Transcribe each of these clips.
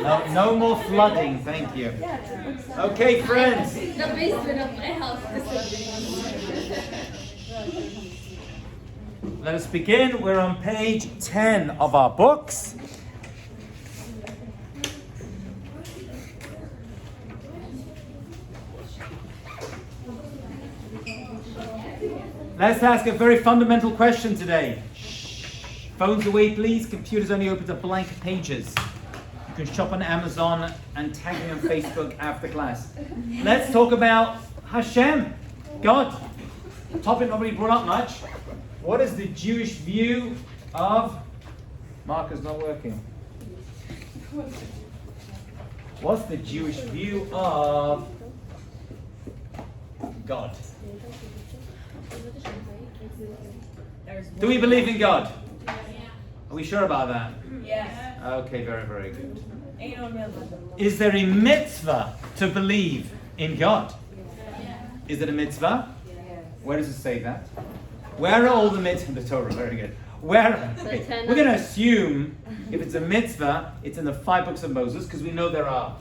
No more flooding, thank you. Okay, friends. The basement of my house Let us begin. We're on page 10 of our books. Let's ask a very fundamental question today. Phones away, please. Computers only open to blank pages. You can shop on Amazon and tag me on Facebook after class. Let's talk about Hashem, God. Topic nobody brought up much. What is the Jewish view of... Marker's not working. What's the Jewish view of God? Do we believe in God? Are we sure about that? Yes. Okay, very, very good. Is there a mitzvah to believe in God? Is it a mitzvah? Where does it say that? Where are all the mitzvahs? The Torah, very good. Where? Okay. We're going to assume if it's a mitzvah, it's in the 5 books of Moses, because we know there are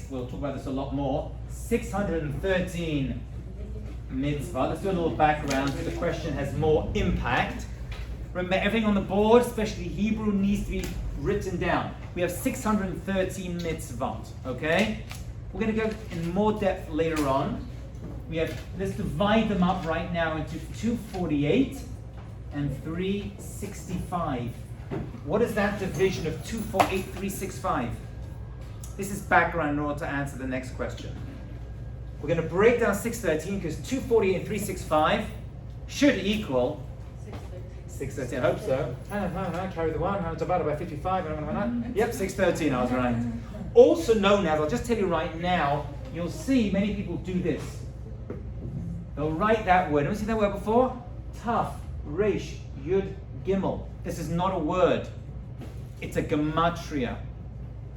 we'll talk about this a lot more, 613 mitzvah. Let's do a little background so the question has more impact. Remember, everything on the board, especially Hebrew, needs to be written down. We have 613 mitzvot, okay? We're going to go in more depth later on. Let's divide them up right now into 248 and 365. What is that division of 248, 365? This is background in order to answer the next question. We're going to break down 613 because 248 and 365 should equal 613. I hope so. Carry the one. I'm divided by 55. Yep, 613. I was right. Also known as, I'll just tell you right now, you'll see many people do this. They'll write that word. Have you seen that word before? Taf, Resh, Yud, Gimel. This is not a word. It's a gematria.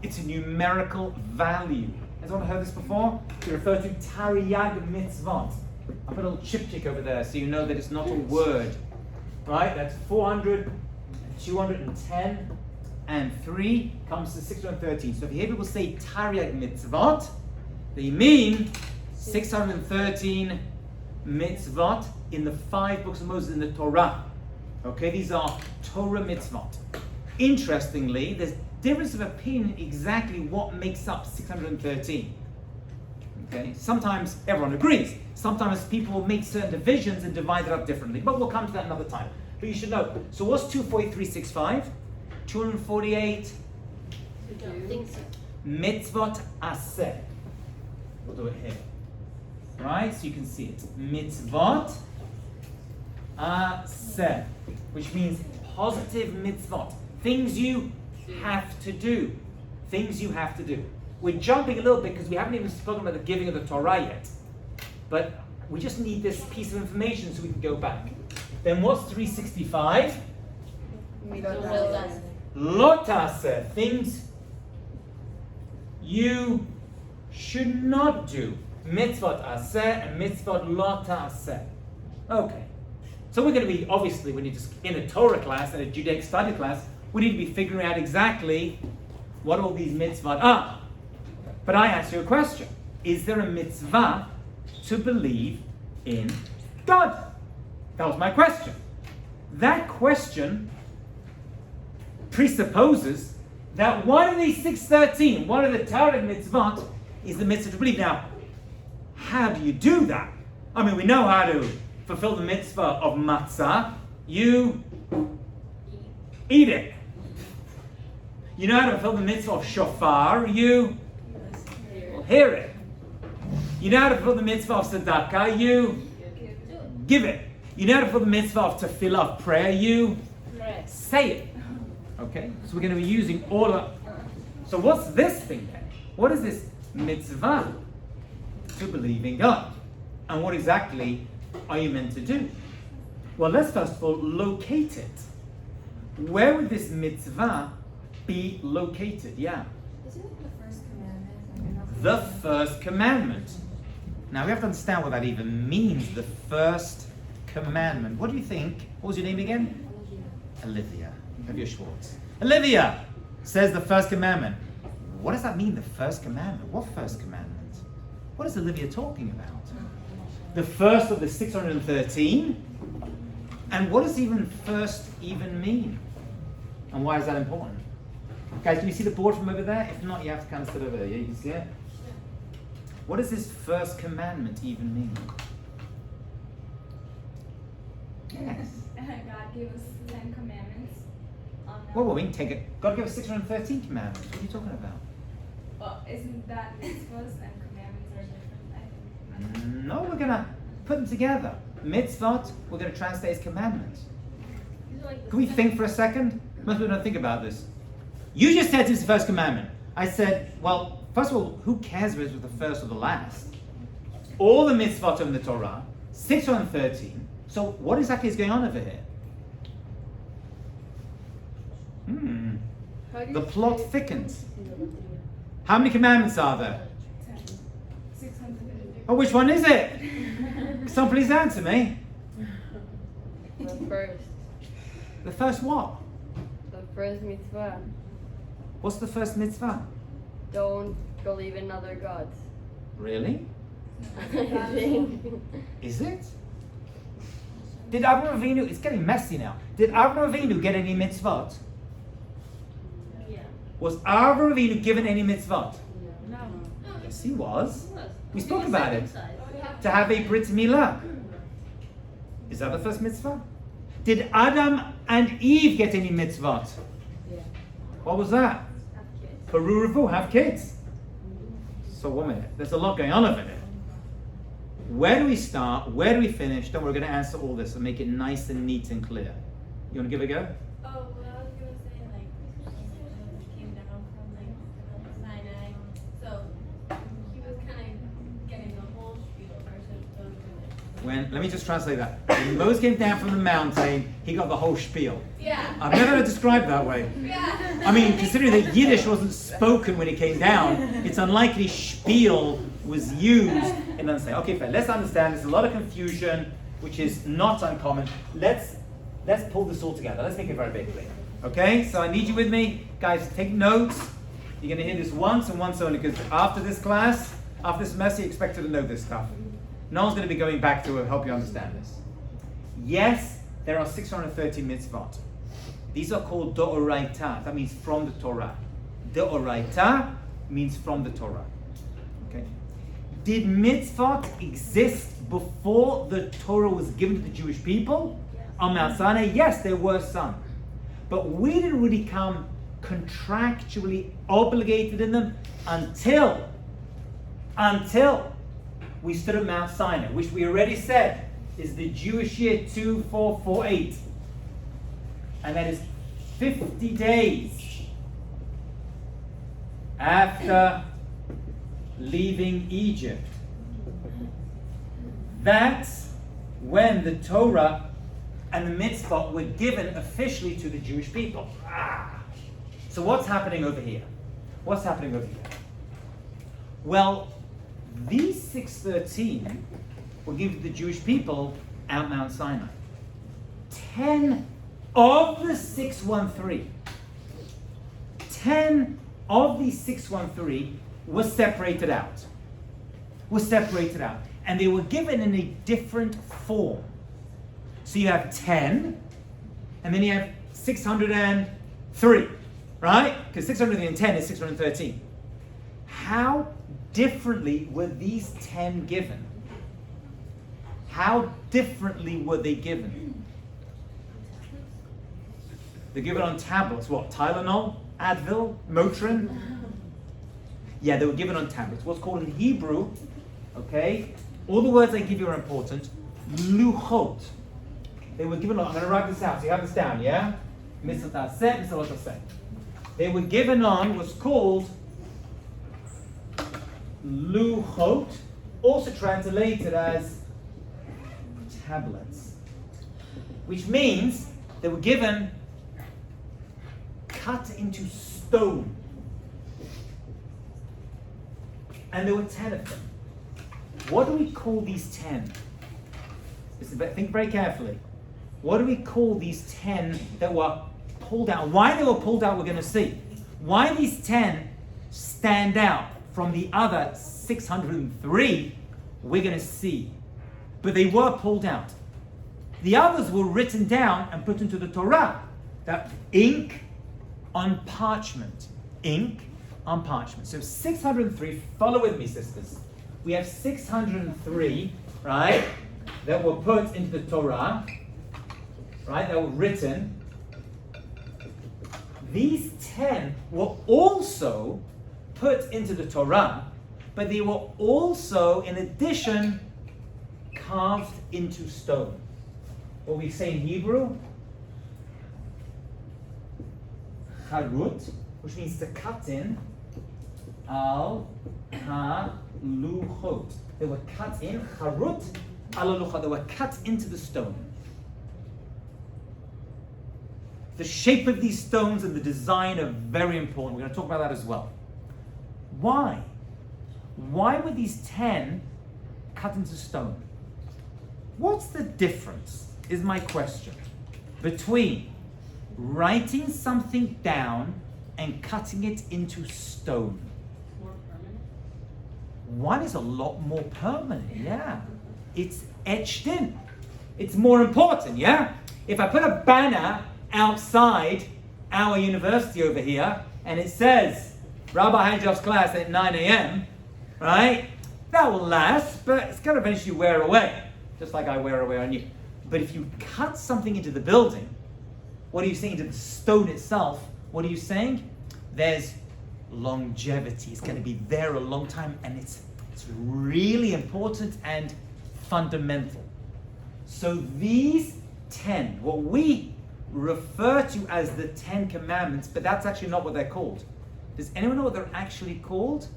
It's a numerical value. Has anyone heard this before? We refer to Taryag mitzvot. I put a little chiptych over there so you know that it's not a word. Right? That's 400, 210, and 3 comes to 613. So if you hear people say Taryag mitzvot, they mean 613 mitzvot in the 5 books of Moses in the Torah. Okay, these are Torah mitzvot. Interestingly, there's difference of opinion exactly what makes up 613. Okay, sometimes everyone agrees. Sometimes people will make certain divisions and divide it up differently. But we'll come to that another time. But you should know. So what's 24365? 248 mitzvot aseh. We'll do it here. Right? So you can see it. Mitzvot aseh, which means positive mitzvot. Things you have to do. Things you have to do. We're jumping a little bit because we haven't even spoken about the giving of the Torah yet. But we just need this piece of information so we can go back. Then what's 365? Lotaseh. Things you should not do. Mitzvot aseh and mitzvot lotaseh. Okay. So we're going to be, obviously, when you're just in a Torah class and a Judaic study class, we need to be figuring out exactly what all these mitzvot are. But I ask you a question. Is there a mitzvah to believe in God? That was my question. That question presupposes that one of these 613, one of the Torah mitzvot, is the mitzvah to believe. Now, how do you do that? I mean, we know how to fulfill the mitzvah of matzah. You eat it. You know how to fulfill the mitzvah of shofar. You hear it. You know how to fulfill the mitzvah of tzedakah. You give it. You know how to fulfill the mitzvah of tefillah, of prayer. You say it. Okay? So we're going to be using all of... So what's this thing then? What is this mitzvah to believe in God? And what exactly are you meant to do? Well, let's first of all locate it. Where would this mitzvah be located? Yeah. Isn't it the first commandment? The first commandment. Now we have to understand what that even means, the first commandment. What do you think? What was your name again? Olivia. Olivia Schwartz. Olivia says the first commandment. what does that mean, the first commandment? What first commandment? What is Olivia talking about? The first of the 613? And what does even first even mean? And why is that important? Guys, can you see the board from over there? If not, you have to kind of sit over there. Yeah, you can see it? What does this first commandment even mean? Yes. God gave us 10 commandments. Well, we can take it. God gave us 613 commandments. What are you talking about? Well, isn't that mitzvahs and commandments are different? I think. No, we're going to put them together. Mitzvot, we're going to translate as commandments. Can we think for a second? Most people don't think about this. You just said this is the first commandment. I said, well, first of all, who cares if it's the first or the last? All the mitzvot in the Torah, 613. So what exactly is going on over here? The plot thickens. How many commandments are there? 10. 650. Oh, which one is it? Someone please answer me. The first. The first what? The first mitzvah. What's the first mitzvah? Don't believe in other gods. Really? I think. Is it? Did Avraham Avinu, it's getting messy now. Did Avraham Avinu get any mitzvot? Yeah. Was Avraham Avinu given any mitzvot? No. Yes, he was. We spoke about it. To have a Brit Milah. Is that the first mitzvah? Did Adam and Eve get any mitzvot? Yeah. What was that? Baru Ravu, have kids. So 1 minute. There's a lot going on over there. Where do we start? Where do we finish? Don't worry, we're going to answer all this and make it nice and neat and clear. You want to give it a go? Oh, well, I was gonna say, like, Moses came down from, like, Sinai, so he was kind of getting the whole spiel versus those. Let me just translate that. When Moses came down from the mountain, he got the whole spiel. Yeah. I've never heard it described that way. Yeah. I mean, considering that Yiddish wasn't spoken when he came down, it's unlikely spiel was used in understanding. Okay, fine. Let's understand. There's a lot of confusion, which is not uncommon. Let's pull this all together. Let's make it very big. Okay? So I need you with me. Guys, take notes. You're going to hear this once and once only, because after this class, after this semester, you expect to know this stuff. No one's going to be going back to help you understand this. Yes, there are 630 mitzvot. These are called Do'oraita. That means from the Torah. Do'oraita means from the Torah. Okay? Did mitzvot exist before the Torah was given to the Jewish people? On Mount Sinai, yes, there were some. But we didn't really become contractually obligated in them until we stood at Mount Sinai, which we already said is the Jewish year 2448. And that is 50 days after leaving Egypt. That's when the Torah and the mitzvot were given officially to the Jewish people. So what's happening over here? What's happening over here? Well, these 613 were given to the Jewish people at Mount Sinai. 10 of the 613, 10 of these 613 were separated out. And they were given in a different form. So you have 10, and then you have 603, right? Because 610 is 613. How differently were these 10 given? How differently were they given? They're given on tablets. What? Tylenol? Advil? Motrin? Yeah, they were given on tablets. What's called in Hebrew, okay? All the words I give you are important. Luchot. They were given on, I'm going to write this out so you have this down, yeah? Mitzvah set, mitzvah set. They were given on what's called Luchot, also translated as tablets. Which means they were given cut into stone. And there were 10 of them. What do we call these 10? Think very carefully. What do we call these 10 that were pulled out? Why they were pulled out, we're going to see. Why these 10 stand out from the other 603, we're going to see. But they were pulled out. The others were written down and put into the Torah. That ink on parchment. Ink on parchment. So 603, follow with me, sisters. We have 603, right, that were put into the Torah, right, that were written. These 10 were also put into the Torah, but they were also, in addition, carved into stone. What we say in Hebrew, charut, which means to cut in, al ha-luchot. They were cut in, charut al ha-luchot. They were cut into the stone. The shape of these stones and the design are very important. We're going to talk about that as well. Why? Why were these 10 cut into stone? What's the difference, is my question, between writing something down and cutting it into stone? More permanent? One is a lot more permanent, yeah. It's etched in. It's more important, yeah? If I put a banner outside our university over here and it says Rabbi Hanjov's class at 9 a.m., right? That will last, but it's going to eventually wear away, just like I wear away on you. But if you cut something into the building, what are you saying? Into the stone itself, what are you saying? There's longevity. It's going to be there a long time, and it's really important and fundamental. So these 10, what we refer to as the 10 Commandments, but that's actually not what they're called. Does anyone know what they're actually called?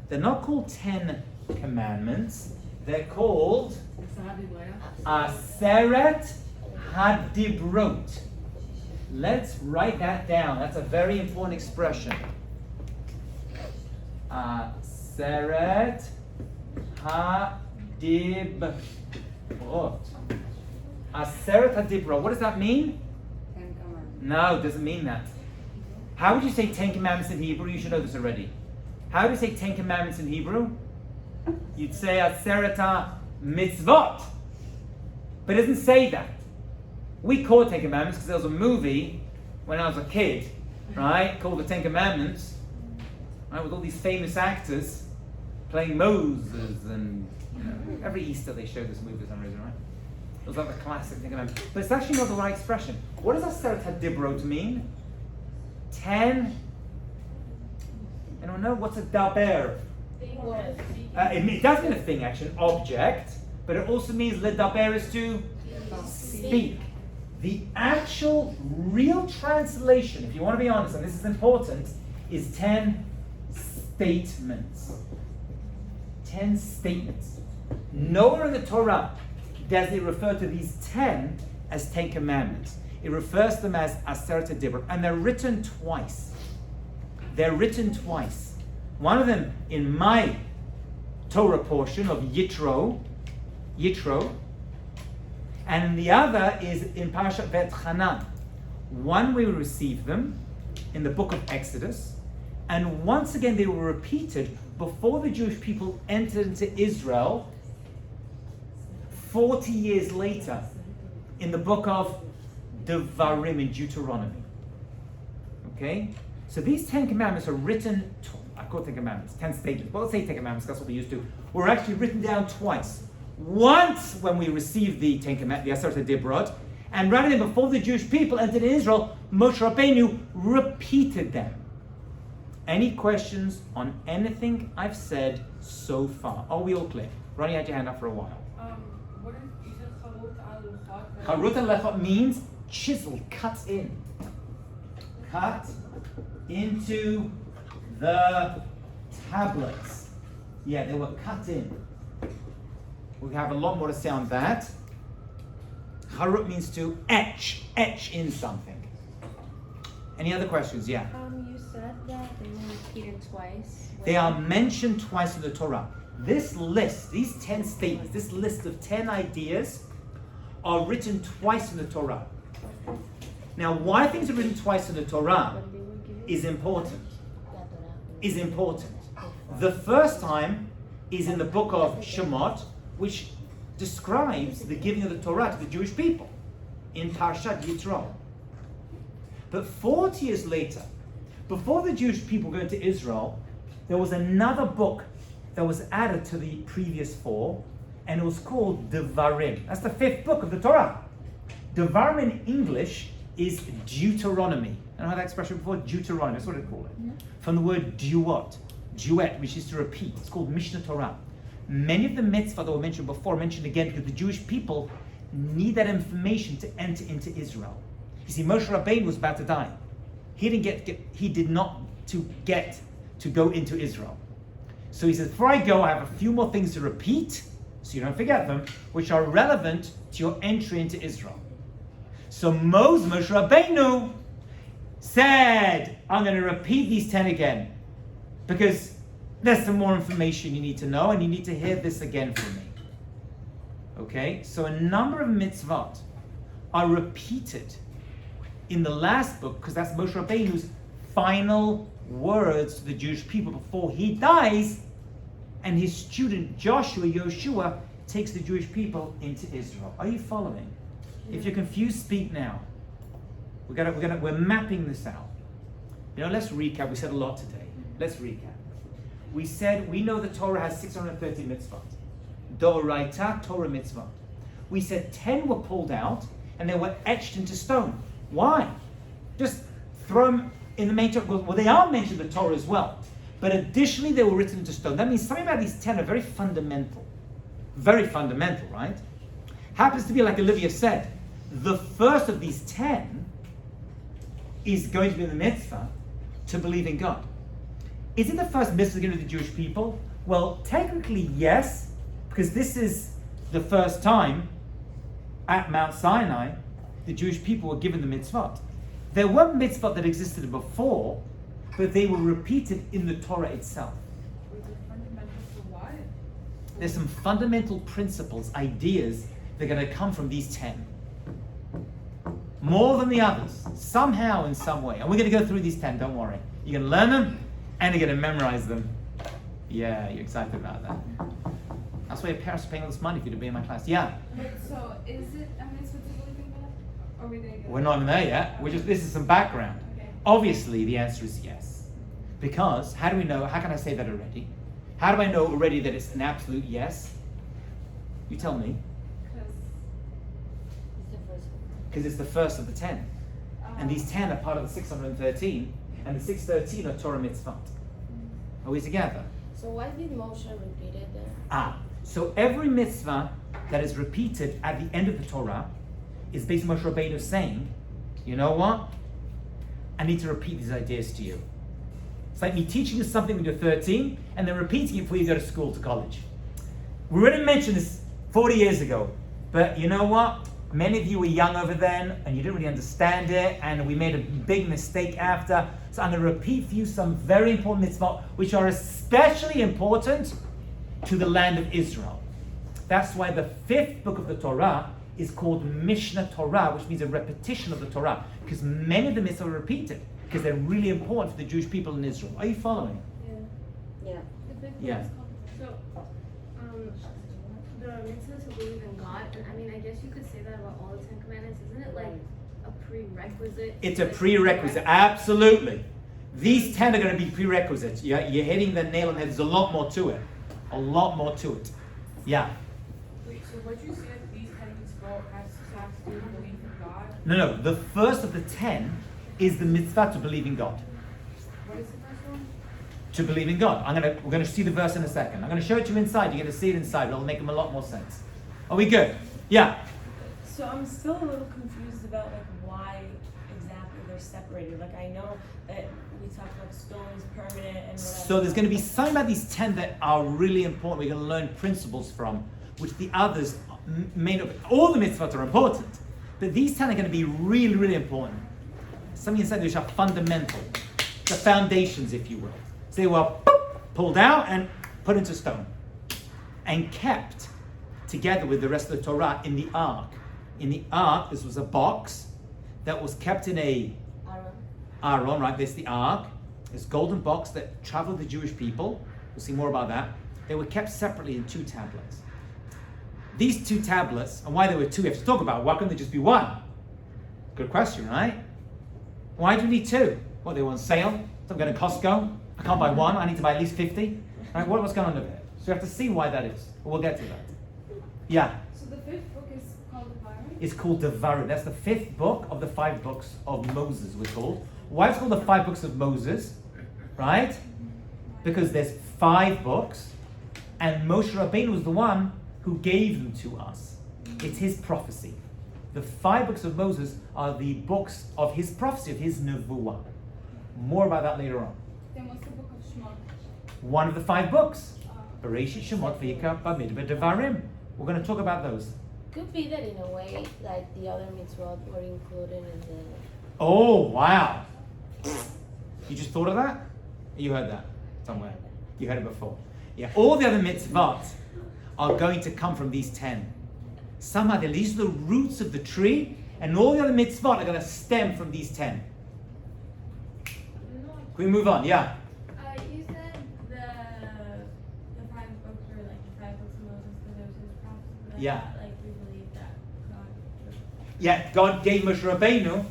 They're not called 10 Commandments. They're called Aseret HaDibrot. Let's write that down. That's a very important expression. Aseret HaDibrot. Aseret HaDibrot. What does that mean? 10 Commandments. No, it doesn't mean that. How would you say 10 Commandments in Hebrew? You should know this already. How do you say 10 Commandments in Hebrew? You'd say Aseret HaMitzvot. But it doesn't say that. We call it 10 Commandments because there was a movie when I was a kid, right, called The 10 Commandments, right, with all these famous actors playing Moses, and every Easter they show this movie for some reason, right? It was like the classic 10 Commandments. But it's actually not the right expression. What does Aseret HaDibrot mean? 10. Anyone know? What's a daber? It does mean a thing, actually, an object, but it also means ledaber is to speak. The actual real translation, if you want to be honest, and this is important, is 10 statements. 10 statements. Nowhere in the Torah does it refer to these 10 as 10 Commandments. It refers to them as Aseret HaDibrot, and they're written twice. They're written twice. One of them in my Torah portion of Yitro, and the other is in Parashat Vet Hanan. One we received them in the book of Exodus, and once again they were repeated before the Jewish people entered into Israel 40 years later in the book of Devarim, in Deuteronomy. Okay? So these 10 Commandments are written, I call it 10 Commandments, 10 statements. Well, let's say 10 Commandments, that's what we used to. Were actually written down twice. Once when we received the 10 Commandments, the Aseret HaDibrot, and rather than before the Jewish people entered Israel, Moshe Rabbeinu repeated them. Any questions on anything I've said so far? Are we all clear? Ronnie, had your hand up for a while. What if you said Charut al-Lechot? Charut al-Lechot means chisel, cut in. Cut into the tablets. Yeah, they were cut in. We have a lot more to say on that. Charut means to etch in something. Any other questions? Yeah. You said that they were repeated twice. They are mentioned twice in the Torah. This list, these 10 statements, this list of 10 ideas are written twice in the Torah. Now, why things are written twice in the Torah is important. is important. The first time is in the book of Shemot, which describes the giving of the Torah to the Jewish people in Parshat Yitro. But 40 years later, before the Jewish people go into Israel, there was another book that was added to the previous 4, and it was called Devarim. That's the 5th book of the Torah. Devarim in English is Deuteronomy. I don't know that expression before, Deuteronomy, that's what they call it. From the word duet, which is to repeat. It's called Mishnah Torah. Many of the mitzvah that were mentioned before are mentioned again because the Jewish people need that information to enter into Israel. You see, Moshe Rabbeinu was about to die. He did not get to go into Israel. So he says, before I go, I have a few more things to repeat, so you don't forget them, which are relevant to your entry into Israel. So Moshe Rabbeinu said, I'm going to repeat these 10 again, because there's some more information you need to know, and you need to hear this again from me. Okay, so a number of mitzvot are repeated in the last book, because that's Moshe Rabbeinu's final words to the Jewish people before he dies, and his student Yoshua takes the Jewish people into Israel. Are you following? If you're confused, speak now. We're mapping this out. Let's recap. We said a lot today. Let's recap. We said we know the Torah has 630 mitzvot. Doraita, Torah mitzvot. We said 10 were pulled out and they were etched into stone. Why? Just throw them in the main Torah. Well, they are mentioned in the Torah as well. But additionally, they were written into stone. That means something about these 10 are very fundamental. Very fundamental, right? Happens to be, like Olivia said, the first of these 10 is going to be the mitzvah to believe in God. Is it the first mitzvah given to the Jewish people? Well, technically, yes, because this is the first time at Mount Sinai the Jewish people were given the mitzvot. There were mitzvot that existed before, but they were repeated in the Torah itself. There's some fundamental principles, ideas that are going to come from these 10. More than the others, somehow, in some way. And we're going to go through these 10, don't worry. You're going to learn them, and you're going to memorize them. Yeah, you're excited about that. That's why your parents are paying all this money for you to be in my class. Yeah? So, is it a mitzvah to believe in God? Or we didn't get We're not even there yet. This is some background. Okay. Obviously, the answer is yes. Because, how do we know, how can I say that already? How do I know already that it's an absolute yes? You tell me. Because it's the first of the 10. And these 10 are part of the 613, and the 613 are Torah mitzvot. Are we together? So why did Moshe repeat it there? So every mitzvah that is repeated at the end of the Torah is based on Moshe Rabbeinu saying, you know what? I need to repeat these ideas to you. It's like me teaching you something when you're 13 and then repeating it before you go to school, to college. We already mentioned this 40 years ago, but you know what? Many of you were young over then and you didn't really understand it, and we made a big mistake after. So I'm going to repeat for you some very important mitzvot which are especially important to the land of Israel. That's why the 5th book of the Torah is called Mishnah Torah, which means a repetition of the Torah, because many of the mitzvahs are repeated because they're really important for the Jewish people in Israel. Are you following? Yeah. Yeah. So, the mitzvah to believe in God, and I mean, I guess you could say that about all the 10 Commandments. Isn't it like a prerequisite? It's a prerequisite, absolutely. These 10 are going to be prerequisites. You're hitting the nail on the head. There's a lot more to it. A lot more to it. Yeah. Wait, so what you said, these 10 mitzvot has to do with belief in God? No. The first of the 10 is the mitzvah to believe in God. What is the first one? To believe in God. We're going to see the verse in a second. I'm going to show it to you inside. You're going to see it inside. It'll make them a lot more sense. Are we good? Yeah. So I'm still a little confused about why exactly they're separated. I know that we talked about stones, permanent, and whatever. So there's going to be something about these 10 that are really important. We're going to learn principles from, which the others may not. All the mitzvot are important, but these 10 are going to be really, really important. Something inside which are fundamental, the foundations, if you will. So they were pulled out and put into stone and kept together with the rest of the Torah in the ark. In the ark, this was a box that was kept in a Aron, right? There's the ark. this golden box that traveled the Jewish people. We'll see more about that. They were kept separately in 2 tablets. These 2 tablets, and why there were 2, we have to talk about. Why couldn't there just be 1? Good question, right? Why do we need 2? What, they were on sale? So I'm going to Costco. I can't buy 1. I need to buy at least 50. Right? What's going on over there? So we have to see why that is. We'll get to that. Yeah. So the 5th book is called the Bible? It's called Devarim. That's the 5th book of the 5 books of Moses, we're called. Why it's called the 5 books of Moses? Right? Because there's 5 books, and Moshe Rabbeinu was the one who gave them to us. It's his prophecy. The 5 books of Moses are the books of his prophecy, of his nevuah. More about that later on. Then what's the book of Shemot? One of the 5 books. Bereshit, Shemot, Vayikra, Bamidbar, Devarim. We're going to talk about those. Could be that in a way, like the other mitzvot were included in the. Oh, wow. You just thought of that? You heard that somewhere. You heard it before. Yeah, all the other mitzvot are going to come from these 10. Somehow these are the roots of the tree, and all the other mitzvot are going to stem from these 10. Can we move on? Yeah. You said the 5 books were like the 5 books of Moses because it was his prophecy. But I Yeah. thought, like we believe that God. Yeah, God gave Moshe Rabbeinu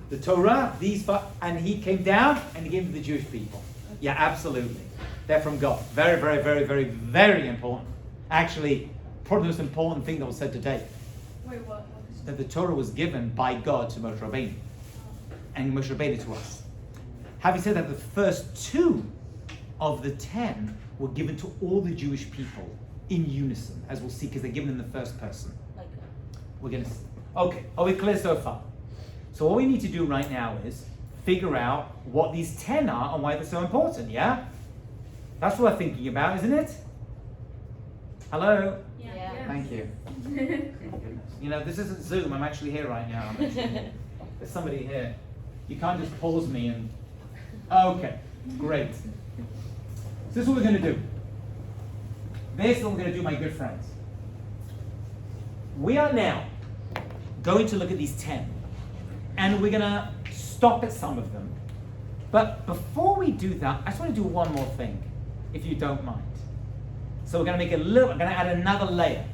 the Torah, these 5, and he came down and he gave them to the Jewish people. Yeah, absolutely. They're from God. Very, very, very, very, very important. Actually, probably the most important thing that was said today. Wait, what? That the Torah was given by God to Moshe Rabbeinu, and Moshe Rabbeinu to us. Having said that, the first 2 of the 10 were given to all the Jewish people in unison, as we'll see, because they're given in the first person. Like We're going to see. Okay, are we clear so far? So all we need to do right now is figure out what these 10 are and why they're so important, yeah? That's what we're thinking about, isn't it? Hello? Yeah. Thank you. You know, this isn't Zoom. I'm actually here right now. There's somebody here. You can't just pause me and... Okay, great. So this is what we're going to do. This is what we're going to do, my good friends. We are now going to look at these 10. And we're going to stop at some of them. But before we do that, I just want to do one more thing, if you don't mind. So we're going to make I'm going to add another layer.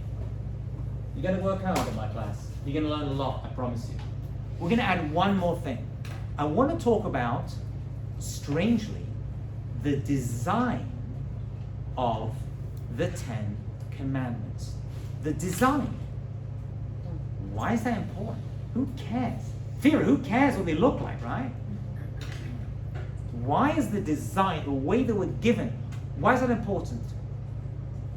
You're going to work hard in my class. You're going to learn a lot, I promise you. We're going to add one more thing. I want to talk about, strangely, the design of the 10 Commandments. The design. Why is that important? Who cares? Theory, who cares what they look like, right? Why is the design, the way they were given, why is that important?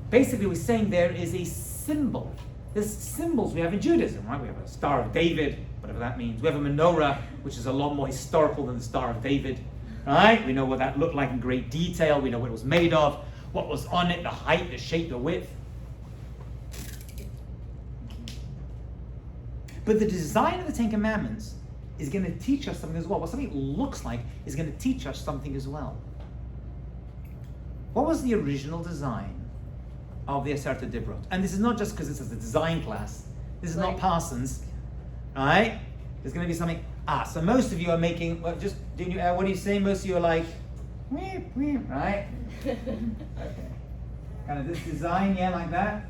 Basically, we're saying there is a symbol. There's symbols we have in Judaism, right? We have a Star of David, whatever that means. We have a menorah, which is a lot more historical than the Star of David, right? We know what that looked like in great detail. We know what it was made of, what was on it, the height, the shape, the width. But the design of the 10 Commandments is going to teach us something as well. What something looks like is going to teach us something as well. What was the original design of the Aseret Dibrot? And this is not just because this is a design class. This is not Parsons, right? There's going to be something. So most of you are making. Well, just what do you say? Most of you are like, right? Okay. Kind of this design, yeah, like that.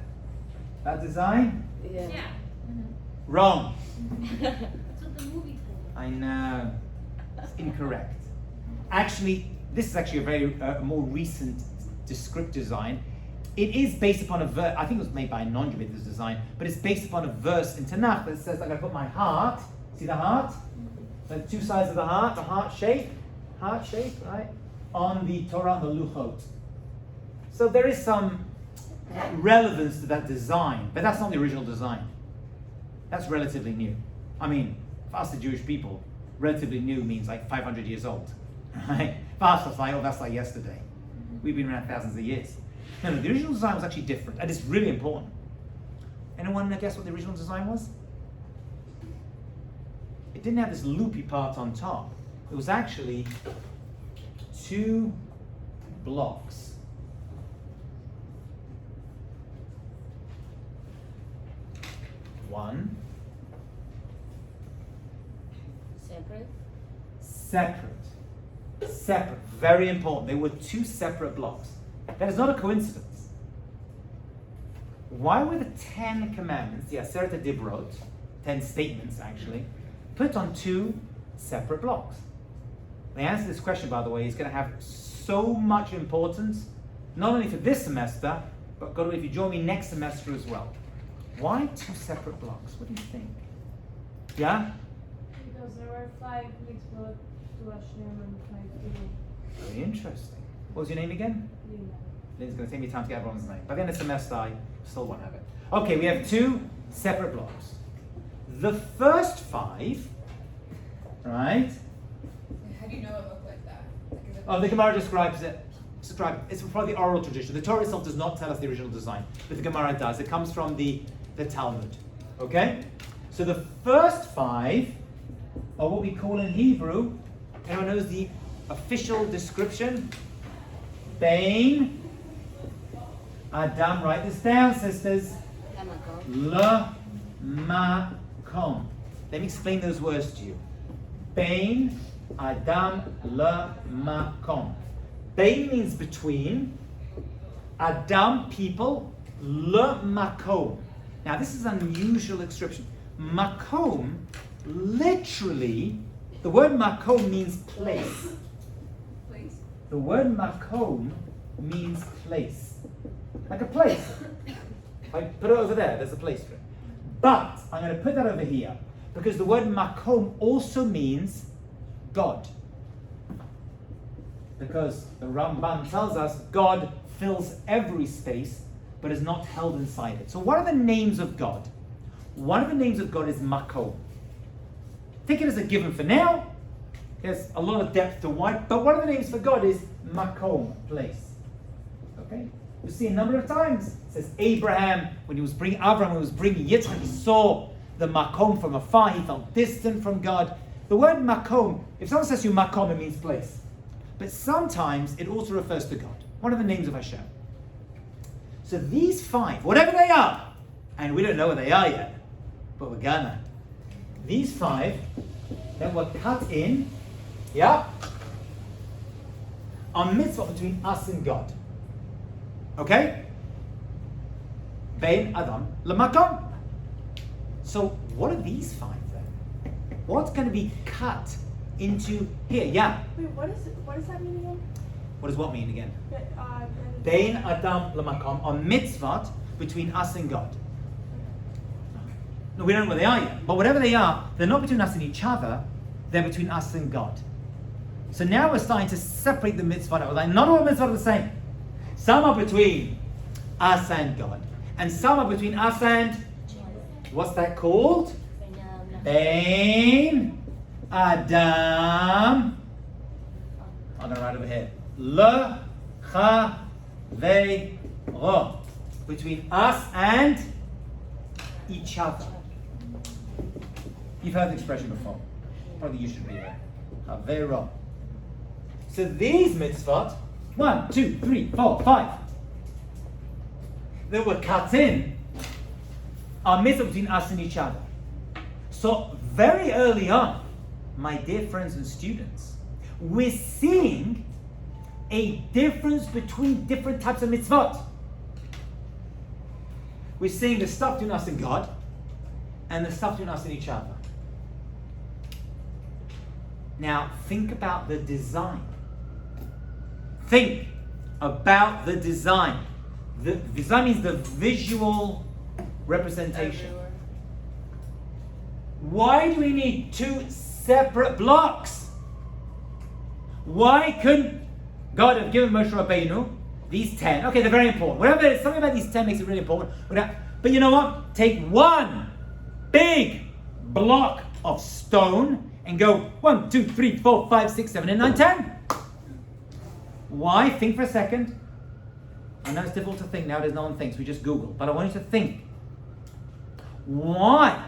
That design. Yeah. Wrong. That's what the movie told us. I know. It's incorrect. Actually, this is actually a very more recent descriptive design. It is based upon a verse. I think it was made by a non-Jew, this design, but it's based upon a verse in Tanakh that says I'm going to put my heart. See the heart? The 2 sides of the heart shape, right? On the Torah, the Luchot. So there is some relevance to that design, but that's not the original design. That's relatively new. I mean, for us, the Jewish people, relatively new means like 500 years old, right? For us, that's like yesterday. We've been around thousands of years. No, the original design was actually different, and it's really important. Anyone guess what the original design was? It didn't have this loopy part on top. It was actually 2 blocks. One. Separate. separate. Very important. They were two separate blocks. That is not a coincidence. Why were the 10 commandments, the Aseret Dibrot, 10 statements actually, put on two separate blocks? The answer to this question, by the way, is going to have so much importance, not only for this semester, but God willing, if you join me next semester as well. Why two separate blocks? What do you think? Yeah? Because there were 5 mitzvot to Hashem and 5 to Very interesting. What was your name again? Lina. It's going to take me time to get everyone's name. By the end of the semester, I still won't have it. Okay, we have two separate blocks. The first 5, right? How do you know it looked like that? Oh, the Gemara describes it. It's from the oral tradition. The Torah itself does not tell us the original design, but the Gemara does. It comes from the Talmud. Okay? So the first 5 are what we call in Hebrew, anyone knows the official description? Bain Adam, write this down, sisters. Le Makom. Let me explain those words to you. Bain Adam Le Makom. Bain means between. Adam, people. Le Makom. Now this is an unusual expression. Makom, literally, the word Makom means place. Please. The word Makom means place. Like a place. If I put it over there, there's a place for it. But I'm going to put that over here because the word Makom also means God. Because the Ramban tells us God fills every space but is not held inside it. So what are the names of God? One of the names of God is Makom. Take it as a given for now. There's a lot of depth to why, but one of the names for God is Makom, place. Okay? You see a number of times. It says Abraham, when he was bringing Yitzchak, he saw the Makom from afar. He felt distant from God. The word Makom, if someone says to you Makom, it means place. But sometimes it also refers to God. One of the names of Hashem. So these 5, whatever they are, and we don't know what they are yet, but we're gonna. These 5 that were cut in, yeah, are mitzvah between us and God. Okay? Bein Adam Lamakom. So what are these 5 then? What's going to be cut into here? Yeah. Wait, what does that mean again? What does what mean again? Bein Adam Lamakom are mitzvot between us and God. No, we don't know what they are yet. But whatever they are, they're not between us and each other. They're between us and God. So now we're starting to separate the mitzvot out. Like, not all mitzvot are the same. Some are between us and God. And some are between us and, what's that called? Bein Adam. I'm going to write over here. Le Chavero. Between us and each other. You've heard the expression before. Probably you should be here. Chavero. So these mitzvot, 1, 2, 3, 4, 5, that were cut in, are mitzvah between us and each other. So very early on, my dear friends and students, we're seeing a difference between different types of mitzvot. We're seeing the stuff between us and God, and the stuff between us and each other. Now, think about the design. Think about the design. The design means the visual representation. Everywhere. Why do we need 2 separate blocks? Why couldn't God have given Moshe Rabbeinu these 10? Okay, they're very important. Whatever it is, something about these 10 makes it really important. But you know what? Take one big block of stone and go 1, 2, 3, 4, 5, 6, 7, 8, 9, 10. Why? Think for a second. I know it's difficult to think nowadays, no one thinks, we just Google. But I want you to think. Why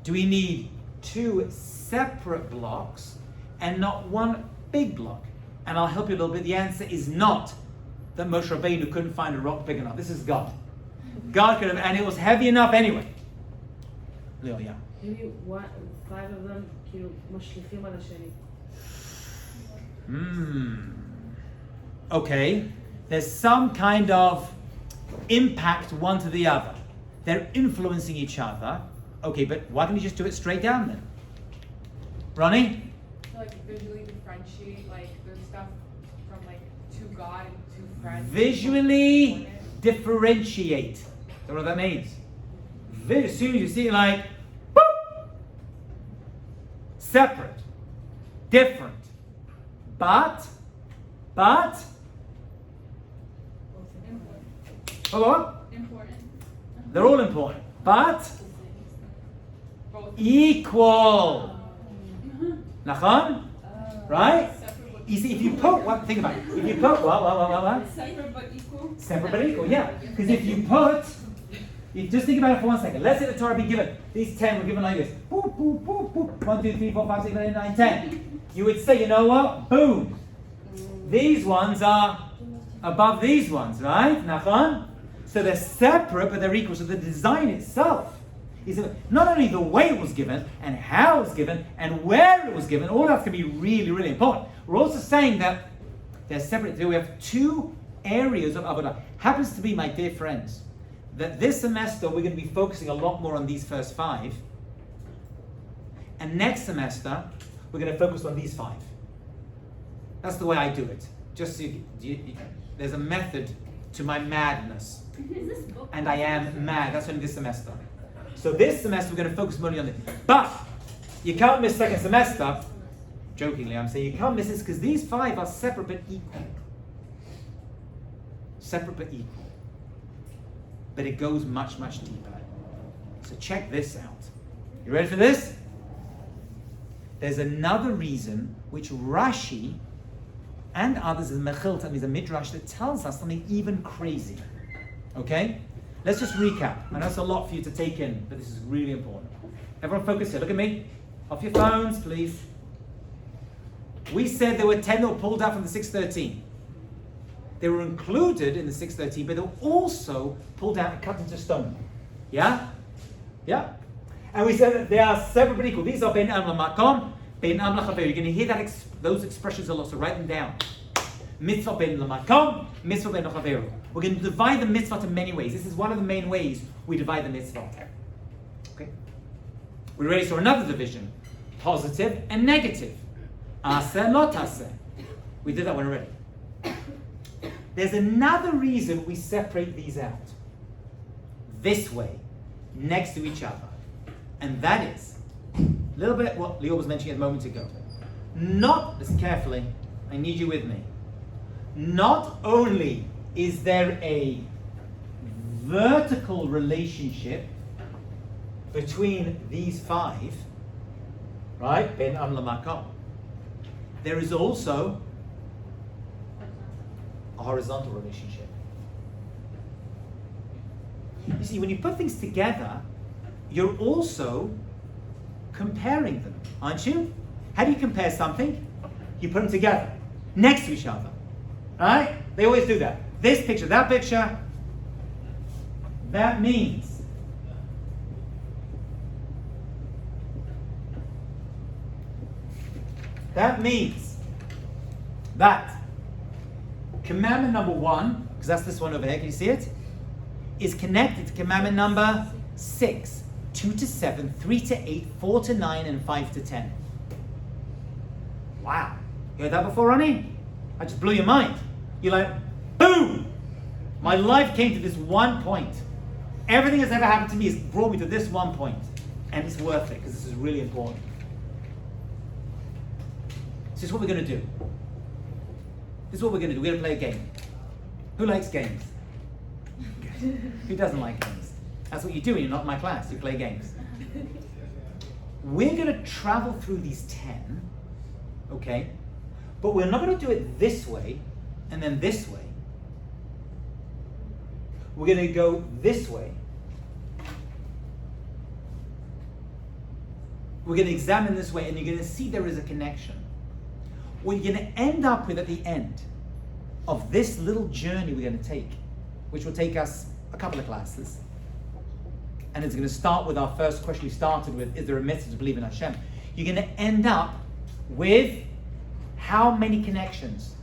do we need 2 separate blocks and not one big block? And I'll help you a little bit. The answer is not that Moshe Rabbeinu couldn't find a rock big enough. This is God. God could have, and it was heavy enough anyway. Leo, yeah. Maybe 5 of them כאילו משליכים על השני. Okay, there's some kind of impact one to the other. They're influencing each other. Okay, but why can't you just do it straight down then? Ronnie? So like visually differentiate, like there's stuff from like to God and to friends. Visually differentiate. Don't know what that means. As soon as you see it, like, boop, separate, different, but, hold on. Important. They're all important, but equal. Nachon? Right? You see, if you put, think about it. If you put, what? Separate but equal. Separate but equal, yeah. Because if you put, you just think about it for 1 second. Let's say the Torah be given, these 10 were given like this. Boop, boop, boop, boop. 1, 2, 3, 4, 5, 6, 7, 8, 9, 10. You would say, you know what? Boom. These ones are above these ones, right? Nachon? So they're separate, but they're equal. So the design itself is not only the way it was given, and how it was given, and where it was given, all that's going to be really, really important. We're also saying that they're separate. We have 2 areas of avodah. Happens to be, my dear friends, that this semester we're going to be focusing a lot more on these first 5. And next semester, we're going to focus on these 5. That's the way I do it. Just so there's a method to my madness. And I am mad. That's only this semester. So this semester we're going to focus more on this. But you can't miss second semester. Jokingly, I'm saying you can't miss this because these 5 are separate but equal. Separate but equal. But it goes much, much deeper. So check this out. You ready for this? There's another reason which Rashi and others in Mechilta, means a midrash, that tells us something even crazy. Okay? Let's just recap. I know it's a lot for you to take in, but this is really important. Everyone focus here. Look at me. Off your phones, please. We said there were 10 that were pulled out from the 613. They were included in the 613, but they were also pulled out and cut into stone. Yeah? Yeah? And we said that they are separate but equal. These are Ben Am Lamakom, Ben Am Lachaver. You're going to hear that those expressions a lot, so write them down. Mitzvah Ben Lamakom, Mitzvah Ben Lachaver. We're going to divide the mitzvah in many ways. This is one of the main ways we divide the mitzvah. Okay? We're ready for another division. Positive and negative. Aseh, not aseh. We did that one already. There's another reason we separate these out. This way, next to each other. And that is, a little bit what Leo was mentioning a moment ago. Listen carefully, I need you with me. Not only is there a vertical relationship between these 5, right? Ben Am Lamakom. There is also a horizontal relationship. You see, when you put things together, you're also comparing them, aren't you? How do you compare something? You put them together, next to each other, right? They always do that. This picture, that picture, that means that commandment number 1, because that's this one over here, can you see it? Is connected to commandment number 6, 2 to 7, 3 to 8, 4 to 9, and 5 to 10. Wow. You heard that before, Ronnie? I just blew your mind. You're like, boom! My life came to this one point. Everything that's ever happened to me has brought me to this one point. And it's worth it, because this is really important. This is what we're going to do. This is what we're going to do. We're going to play a game. Who likes games? Who doesn't like games? That's what you do when you're not in my class. You play games. We're going to travel through these 10, okay? But we're not going to do it this way and then this way. We're going to go this way. We're going to examine this way, and you're going to see there is a connection. What you're going to end up with at the end of this little journey we're going to take, which will take us a couple of classes, and it's going to start with our first question we started with, is there a mitzvah to believe in Hashem? You're going to end up with how many connections?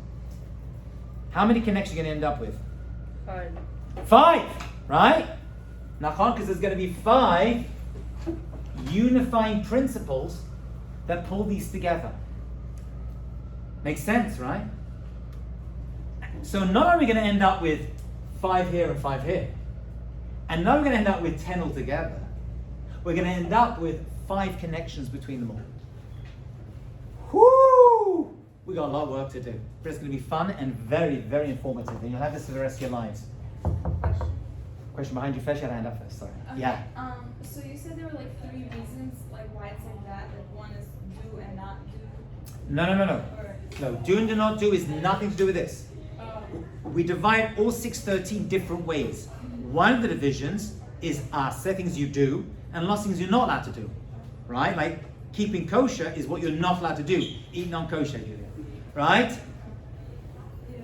How many connections are you going to end up with? 5, right? Nachon, because there's going to be 5 unifying principles that pull these together. Makes sense, right? So not only are we going to end up with 5 here and 5 here, and not only are we going to end up with 10 altogether, we're going to end up with 5 connections between them all. Whoo! We got a lot of work to do, but it's going to be fun and very, very informative, and you'll have this for the rest of your lives. Question behind you, Fesh, had a hand up first, sorry. Okay. Yeah. So you said there were like 3 reasons like why it's like that. Like one is do and not do. No. Or, No, do and do not do is nothing to do with this. We divide all 613 different ways. One of the divisions is things you do, and lots of things you're not allowed to do. Right? Like keeping kosher is what you're not allowed to do. Eat non-kosher, right?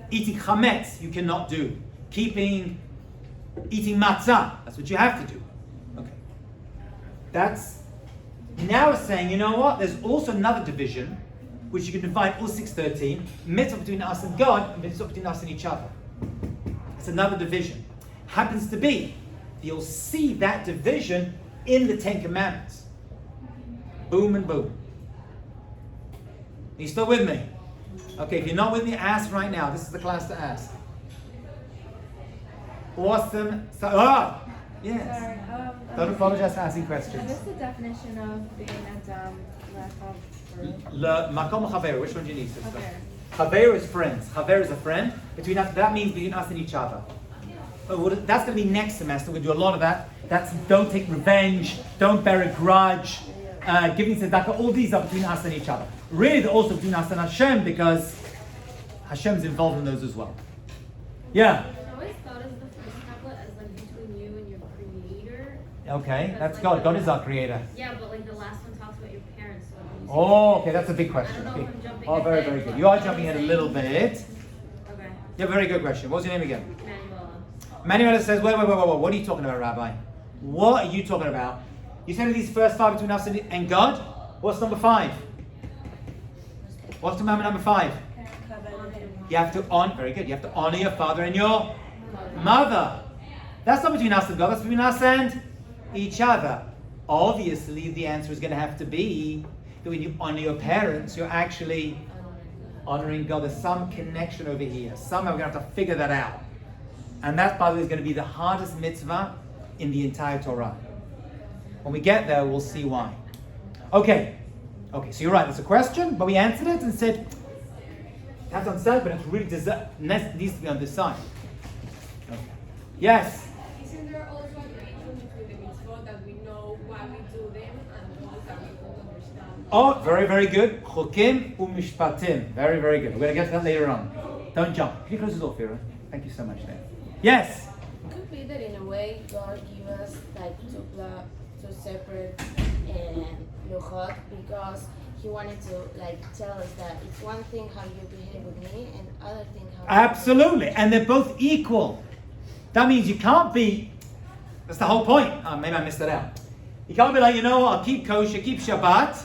Eating chametz you cannot do. Eating matzah, that's what you have to do. Okay. That's now we're saying, you know what? There's also another division, which you can divide all 613, mitzvah between us and God, and mitzvah between us and each other. It's another division. Happens to be, you'll see that division in the 10 Commandments. Boom and boom. Are you still with me? Okay, if you're not with me, ask right now. This is the class to ask. Awesome. Yes. Sorry. Don't apologize for asking questions. What's the definition of being Adam Makom Chaver. Which one do you need, sister? Chaver. Chaver is friends. Chaver is a friend. Between us, that means between us and each other. That's going to be next semester. We'll do a lot of that. That's don't take revenge, don't bear a grudge, giving tzedakah. All these are between us and each other. Really, they're also between us and Hashem because Hashem's involved in those as well. Yeah. I always thought of the first tablet as like between you and your creator. Okay, that's like God. the- God is our creator. Yeah, but like the last one talks about your parents. So when you say- Oh, okay, that's a big question. I don't know Okay. if I'm jumping Oh, very, ahead, very good. but- You are jumping ahead a little bit. Okay. Yeah, very good question. What's your name again? Manuela. Manuela says, wait. What are you talking about, Rabbi? What are you talking about? You said these first 5 between us and God? What's number 5? What's commandment number 5? You have to honor, very good, you have to honor your father and your mother. That's not between us and God, that's between us and each other. Obviously, the answer is going to have to be that when you honor your parents, you're actually honoring God. There's some connection over here. Somehow we're going to have to figure that out. And that, by the way, is going to be the hardest mitzvah in the entire Torah. When we get there, we'll see why. Okay, so you're right, that's a question, but we answered it and said, that's on side, but it really needs to be on this side. Okay. Yes? Isn't there also a relation between the mitzvot that we know why we do them and those that we don't understand? Oh, very, very good. Chokim umishpatim. Very, very good. We're going to get to that later on. Don't jump. Can you close the door, Fira? Thank you so much, Dan. Yes? It could be that in a way God gave us like two separate luchot because He wanted to like tell us that it's one thing how you behave with me and other thing how. Absolutely. And they're both equal. That means you can't be, that's the whole point. Maybe I missed that out. You can't be like, I'll keep kosher, keep Shabbat,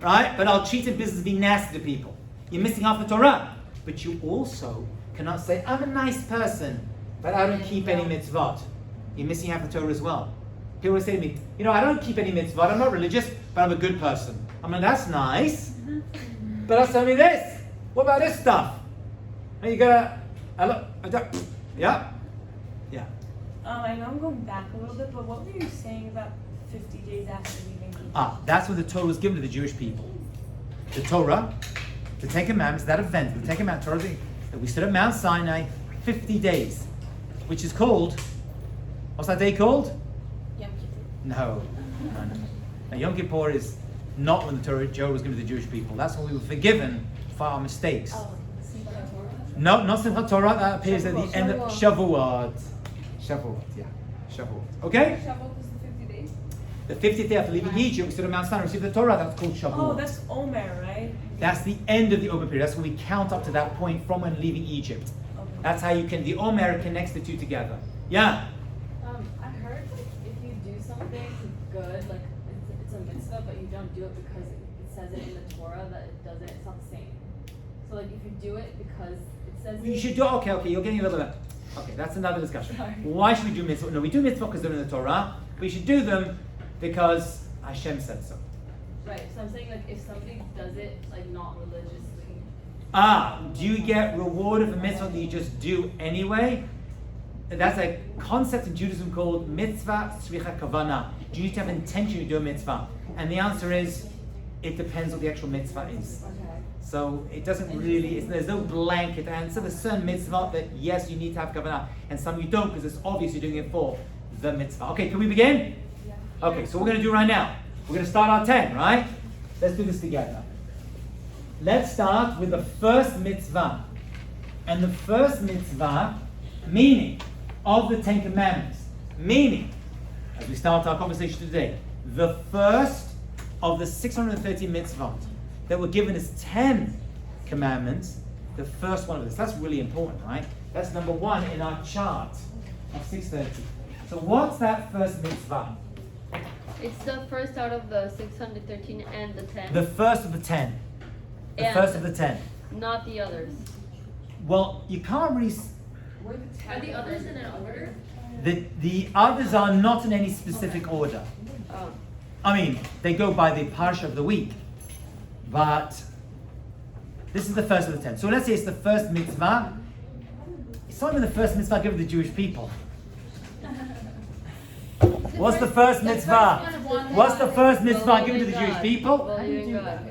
right? But I'll cheat in business and be nasty to people. You're missing half the Torah. But you also cannot say, I'm a nice person, but I don't keep any mitzvot. You're missing half the Torah as well. People will say to me, I don't keep any mitzvot, I'm not religious, but I'm a good person. I'm like, that's nice. But that's only this. What about this stuff? And you gotta, yeah. I know I'm going back a little bit, but what were you saying about 50 days after leaving Egypt? That's when the Torah was given to the Jewish people. The Torah, the Ten Commandments, that event, the Ten Commandments, Torah, that we stood at Mount Sinai 50 days, which is called, what's that day called? Yom Kippur. No. Now, Yom Kippur is not when the Torah was given to the Jewish people. That's when we were forgiven for our mistakes. Oh, No, not Simchat Torah. That appears at the end of Shavuot. Shavuot. Okay? Shavuot is the 50 days. The 50th day after leaving Egypt, we stood at Mount Sinai and received the Torah. That's called Shavuot. Oh, that's Omer, right? That's the end of the Omer period. That's when we count up to that point from when leaving Egypt. Okay. That's how the Omer connects the two together. Yeah? I heard like if you do something good, like it's a mitzvah, but you don't do it because it says it in the Torah that it does it, it's not the same. So like if you do it because it says You it, should do. Okay. You're getting a little bit. Okay, that's another discussion. Sorry. Why should we do mitzvah? No, we do mitzvah because they're in the Torah. We should do them because Hashem said so. right? So I'm saying like if somebody does it like not religiously. Do you get rewarded for mitzvah that you just do anyway? That's a concept in Judaism called mitzvah tzricha kavana. Do you need to have intention to do a mitzvah? And the answer is, it depends what the actual mitzvah is. So it doesn't really, there's no blanket answer. There's certain mitzvah that yes, you need to have kavanah, and some you don't because it's obvious you're doing it for the mitzvah. Okay, can we begin? Yeah. Okay, so what we're going to do right now, we're going to start our 10, right? Let's do this together. Let's start with the first mitzvah. And the first mitzvah, meaning of the 10 commandments, meaning, as we start our conversation today, the first of the 630 mitzvot that were given as 10 commandments, the first one of this. That's really important, right? That's number 1 in our chart of 630. So what's that first mitzvah? It's the first out of the 613 and the 10. The first of the 10. The And first of the 10. Not the others. Well, you can't really... Are the others in an order? The others are not in any specific order. Oh. I mean, they go by the parsha of the week. But this is the first of the 10. So let's say it's the first mitzvah. It's not even the first mitzvah given to the Jewish people. What's the first mitzvah? What's the first mitzvah given to the Jewish people? Believing God.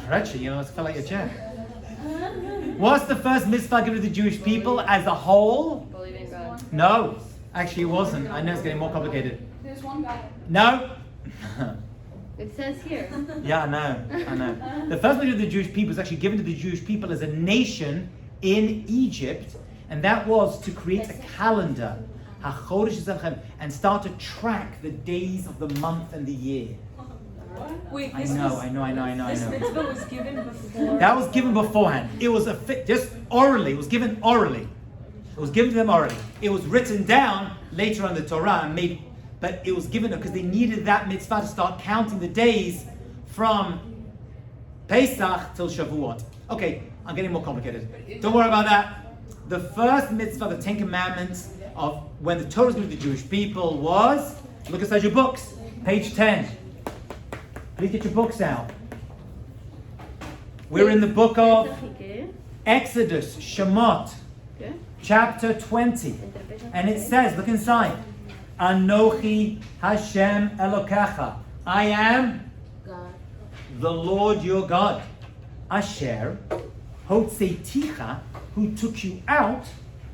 Stretchy, you know, it's felt like a chair. What's the first mitzvah given to the Jewish people as a whole? Believing God. No, actually it wasn't. I know it's getting more complicated. There's one guy. No. It says here. Yeah, I know. The first mitzvah of the Jewish people was actually given to the Jewish people as a nation in Egypt, and that was to create a calendar, and start to track the days of the month and the year. Wait, I this mitzvah was given before. That was given beforehand. It was just orally. It was given orally. It was given to them orally. It was written down later on in the Torah and made, but it was given because they needed that mitzvah to start counting the days from Pesach till Shavuot. Okay, I'm getting more complicated. Don't worry about that. The first mitzvah, the 10 commandments of when the Torah was given to the Jewish people was, look inside your books, page 10. Please get your books out. We're in the book of Exodus, Shemot, chapter 20. And it says, look inside, Anochi Hashem Elokecha. I am God. the Lord your God. Asher Hotzeiticha, who took you out,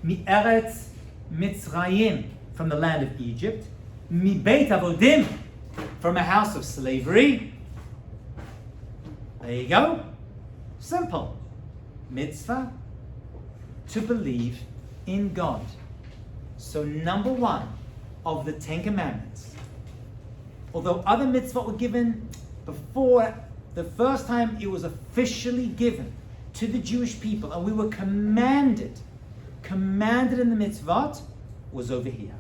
Mi'eretz Mitzrayim, from the land of Egypt, Mi Beit Avodim, from a house of slavery. There you go. Simple. Mitzvah to believe in God. So number 1 of the 10 commandments. Although other mitzvot were given before, the first time it was officially given to the Jewish people and we were commanded in the mitzvot, was over here.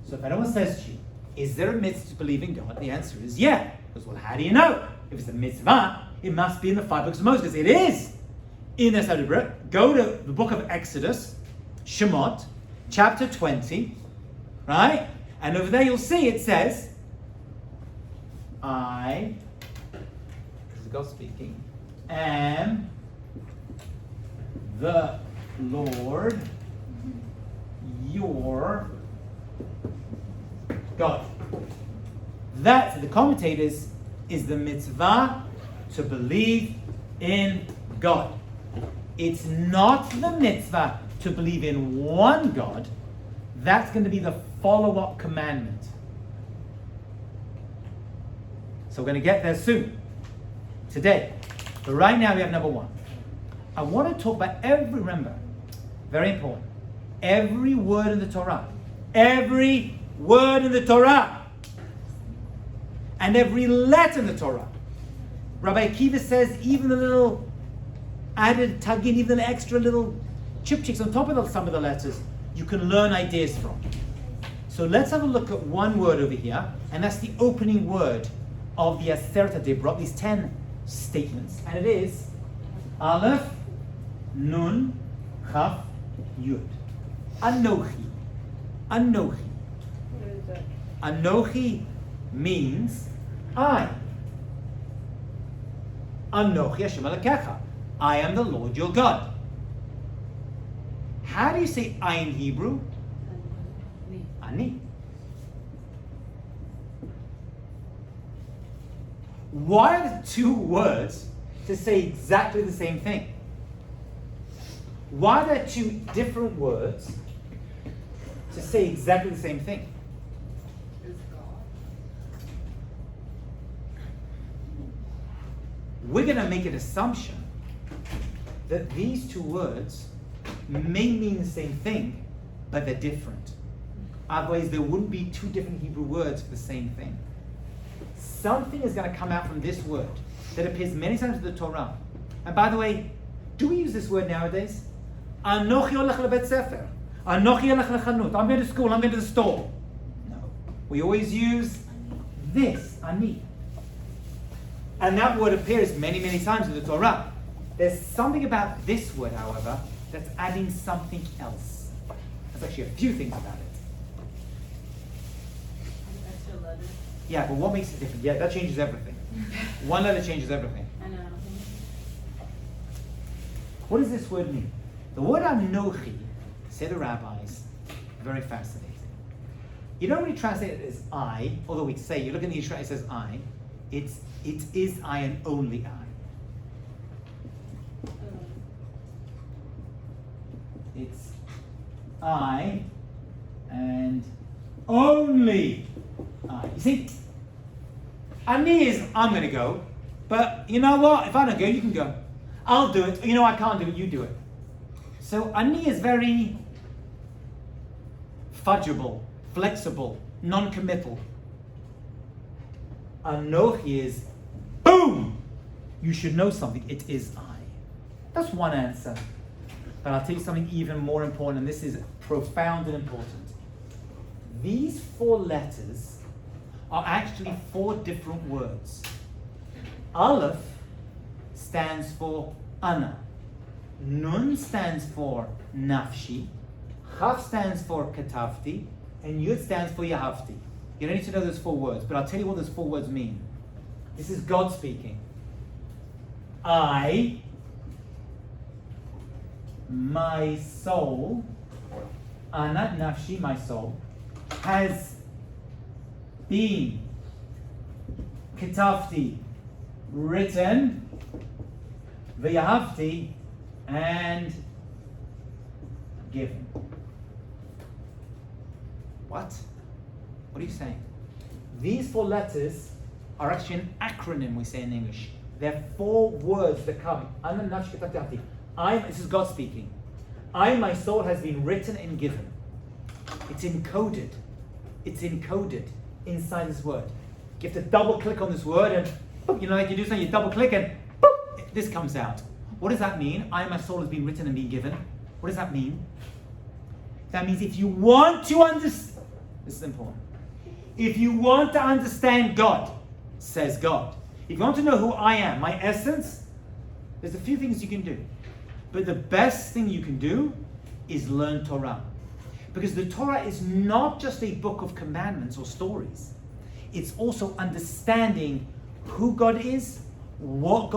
So if anyone says to you, is there a mitzvah to believe in God? The answer is yeah. Because, well, how do you know? If it's a mitzvah, it must be in the 5 books of Moses. It is in the Torah. Go to the book of Exodus, Shemot, chapter 20, right? And over there you'll see it says, I, this is God speaking, am the Lord your God. That, for the commentators, is the mitzvah to believe in God. It's not the mitzvah to believe in one God. That's going to be the follow-up commandment. So we're going to get there soon, today. But right now we have number 1. I want to talk about remember, very important, every word in the Torah. Every word in the Torah. And every letter in the Torah. Rabbi Akiva says even the little added tagin, even the extra little chipchicks on top of some of the letters, you can learn ideas from. So let's have a look at one word over here, and that's the opening word of the Aseret Dibrot, these 10 statements, and it is Aleph, Nun, Chaf, Yud. Anochi. Anochi. What is that? Anochi means I. Anochi Hashem Elokecha. I am the Lord your God. How do you say I in Hebrew? Ani. Why are the two words to say exactly the same thing? Why are there two different words to say exactly the same thing? We're going to make an assumption that these two words may mean the same thing, but they're different. Otherwise, there wouldn't be two different Hebrew words for the same thing. Something is going to come out from this word that appears many times in the Torah. And by the way, do we use this word nowadays? Anochi olech lebet sefer. Anochi olech lechanut. I'm going to school, I'm going to the store. No. We always use this, ani. And that word appears many, many times in the Torah. There's something about this word, however, that's adding something else. There's actually a few things about it. Extra letter. Yeah, but what makes it different? Yeah, that changes everything. One letter changes everything. I know. What does this word mean? The word anochi, say the rabbis, very fascinating. You don't really translate it as I, although we say, you look in the Yisrael, it says I. It is I and only I. It's I and only I. You see, ani is I'm going to go, but you know what? If I don't go, you can go. I'll do it. You know I can't do it. You do it. So ani is very fudgeable, flexible, non-committal. Anochi is boom. You should know something. It is I. That's one answer. But I'll tell you something even more important, and this is profound and important. These 4 letters are actually 4 different words. Aleph stands for ana. Nun stands for nafshi. Chaf stands for katavti. And Yud stands for yahavti. You don't need to know those 4 words, but I'll tell you what those 4 words mean. This is God speaking. I, my soul, anat nafshi, my soul, has been, kitafti, written, v'yahavti, and given. What? What are you saying? These 4 letters are actually an acronym, we say in English. They're 4 words that come. This is God speaking. I, my soul, has been written and given. It's encoded. It's encoded inside this word. You have to double click on this word and, boop, you know, like you do something, you double click and boop, this comes out. What does that mean? I, my soul, has been written and been given. What does that mean? That means if you want to understand, this is important. If you want to understand God, says God, if you want to know who I am, my essence, there's a few things you can do. But the best thing you can do is learn Torah. Because the Torah is not just a book of commandments or stories. It's also understanding who God is, what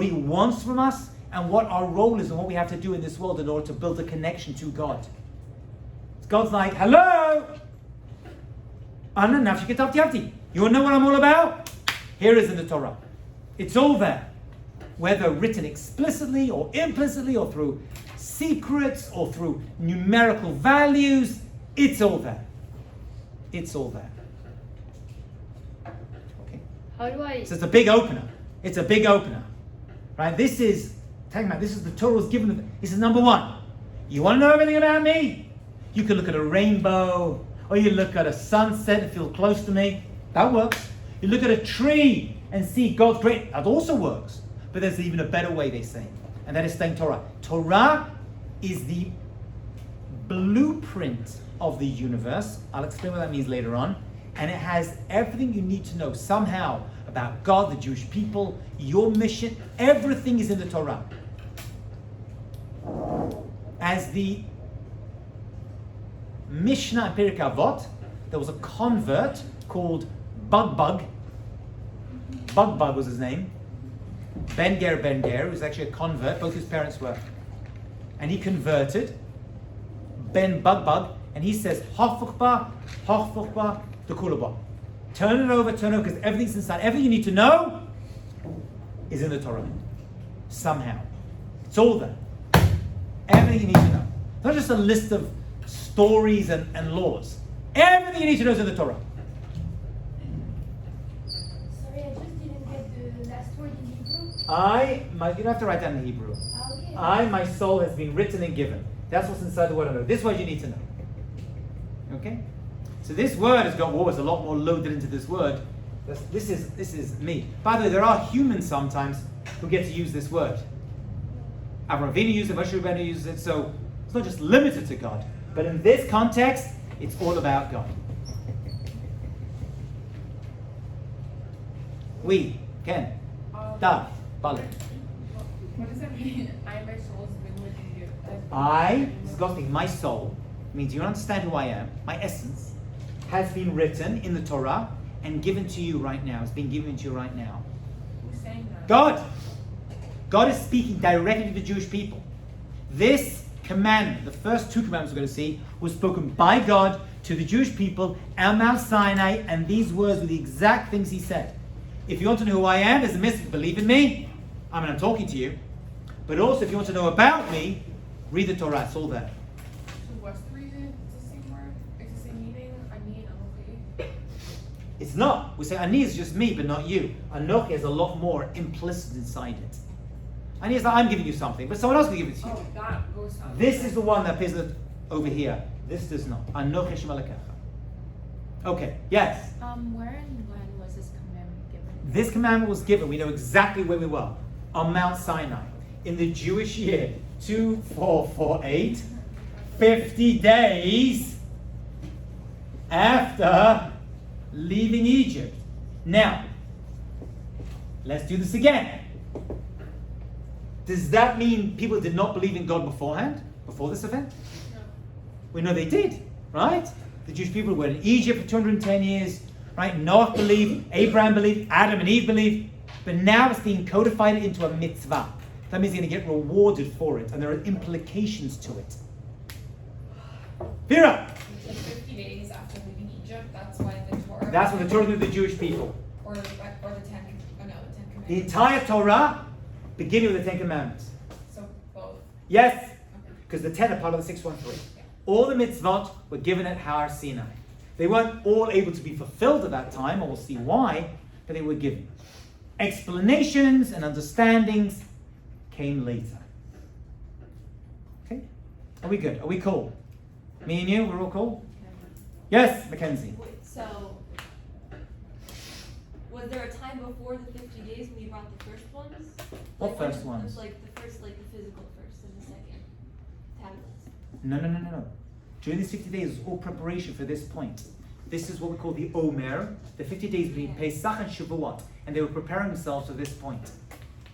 He wants from us, and what our role is and what we have to do in this world in order to build a connection to God. God's like, hello! You want to know what I'm all about? Here it is in the Torah. It's all there. Whether written explicitly or implicitly or through secrets or through numerical values, it's all there. It's all there. Okay. How do I? So it's a big opener. It's a big opener. Right? This is the Torah's given. This is number 1. You want to know everything about me? You can look at a rainbow, or you look at a sunset and feel close to me. That works. You look at a tree and see God's great. That also works. But there's even a better way, they say, and that is studying Torah. Torah is the blueprint of the universe. I'll explain what that means later on. And it has everything you need to know somehow about God, the Jewish people, your mission. Everything is in the Torah. As the Mishnah in Perek Avot, there was a convert called Bugbug. Bugbug was his name. Ben Ger, who was actually a convert. Both his parents were. And he converted. Ben Bugbug. And he says, Hochfuchba, Dekulaba. Turn it over, because everything's inside. Everything you need to know is in the Torah. Somehow. It's all there. Everything you need to know. It's not just a list of stories and laws. Everything you need to know is in the Torah. Sorry, I just didn't get the last word in Hebrew. You don't have to write down in Hebrew. Okay. My soul has been written and given. That's what's inside the word I know. This is what you need to know. Okay? So this word has got there's a lot more loaded into this word. This is me. By the way, there are humans sometimes who get to use this word. Avraham Avinu used it, Moshe Rabbeinu uses it, so it's not just limited to God. But in this context, it's all about God. We, Ken, Da, Bale. What does that mean? My soul has been with you. This is God speaking, my soul, means you don't understand who I am, my essence, has been written in the Torah and given to you right now. It's been given to you right now. Who's saying that? God! God is speaking directly to the Jewish people. This commandment, the first two commandments we're going to see, was spoken by God to the Jewish people at Mount Sinai, and these words were the exact things he said. If you want to know who I am, there's a mitzvah to believe in me. I'm talking to you. But also, if you want to know about me, read the Torah. It's all there. So what's the reason? It's the same word? It's the same meaning? Ani and Anochi? It's not. We say Ani is just me, but not you. Anochi has a lot more implicit inside it. Ani is like, I'm giving you something, but someone else will give it to you. Oh, that goes on. This is the one that appears over here. This does not. Anochi Hashem Elokecha. Okay, yes? Where and when was this commandment given? This commandment was given, we know exactly where we were, on Mount Sinai. In the Jewish year, 2448, 50 days after leaving Egypt. Now, let's do this again. Does that mean people did not believe in God beforehand, before this event? No. We know they did, right? The Jewish people were in Egypt for 210 years, right? Noah believed, Abraham believed, Adam and Eve believed, but now it's being codified into a mitzvah. That means you're going to get rewarded for it, and there are implications to it. Vera! Like 50 days after leaving Egypt, that's why the Torah. That's when the Torah gave the Jewish people. Or the 10 Commandments. The entire Torah, beginning with the 10 Commandments. So both. Yes, Okay. because the 10 are part of the 613. All the mitzvot were given at Har Sinai. They weren't all able to be fulfilled at that time, and we'll see why, but they were given. Explanations and understandings came later. Okay? Are we good? Are we cool? Me and you, we're all cool? Yes, Mackenzie. So, was there a time before the 50 days when you brought the first ones? What when- first ones? Like the first, like the physical first and the second tablets. No. During these 50 days, it was all preparation for this point. This is what we call the Omer, the 50 days between Pesach and Shavuot, and they were preparing themselves for this point,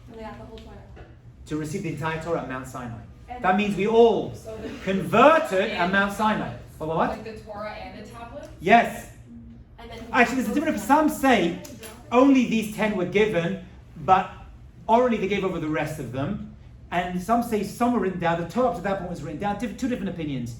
And they got the whole Torah. to receive the entire Torah at Mount Sinai. That means we all converted at Mount Sinai. What? Like the Torah and the tablet? Yes. And then Actually, there's a difference. Some say only these 10 were given, but orally they gave over the rest of them. And some say some were written down. The Torah up to that point was written down. Two different opinions.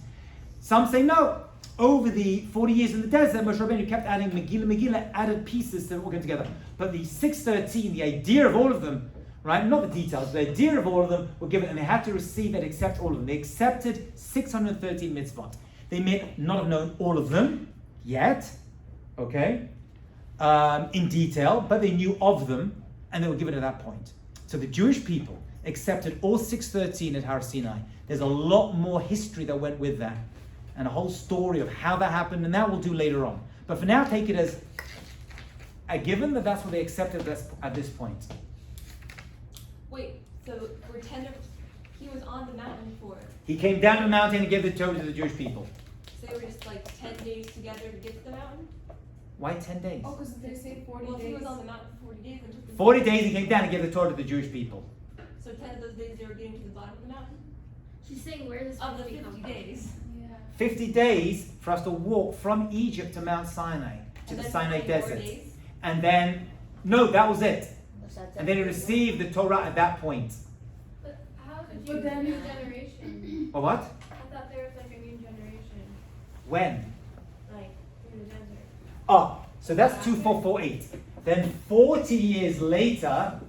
Some say no. Over the 40 years in the desert, Moshe Rabbeinu kept adding Megillah, added pieces to all came together. But the 613, the idea of all of them, right? Not the details, the idea of all of them were given, and they had to receive and accept all of them. They accepted 613 mitzvot. They may not have known all of them yet, okay, in detail, but they knew of them, and they were given at that point. So the Jewish people accepted all 613 at Har Sinai. There's a lot more history that went with that, and a whole story of how that happened, and that we'll do later on. But for now, take it as a given that that's what they accepted at this point. wait, so he was on the mountain for. He came down the mountain and gave the Torah to the Jewish people. So they were just like 10 days together to get to the mountain? Why 10 days? Oh, because they say 40 Well, if he days. was on the mountain for 40 days, then took them 40 days he came down and gave the Torah to the Jewish people. So 10 of those days they were getting to the bottom of the mountain? She's saying where does Of the 50 come 50 from? days. Yeah. 50 days for us to walk from Egypt to Mount Sinai, to And the then Sinai 24 desert. days? And then, no, that was it. Was that And then he received the Torah at that point. But how did But you then- new generation? Or what? I thought there was like a new generation, When? like in the desert. Oh, so that's 2448. Then 40 years later,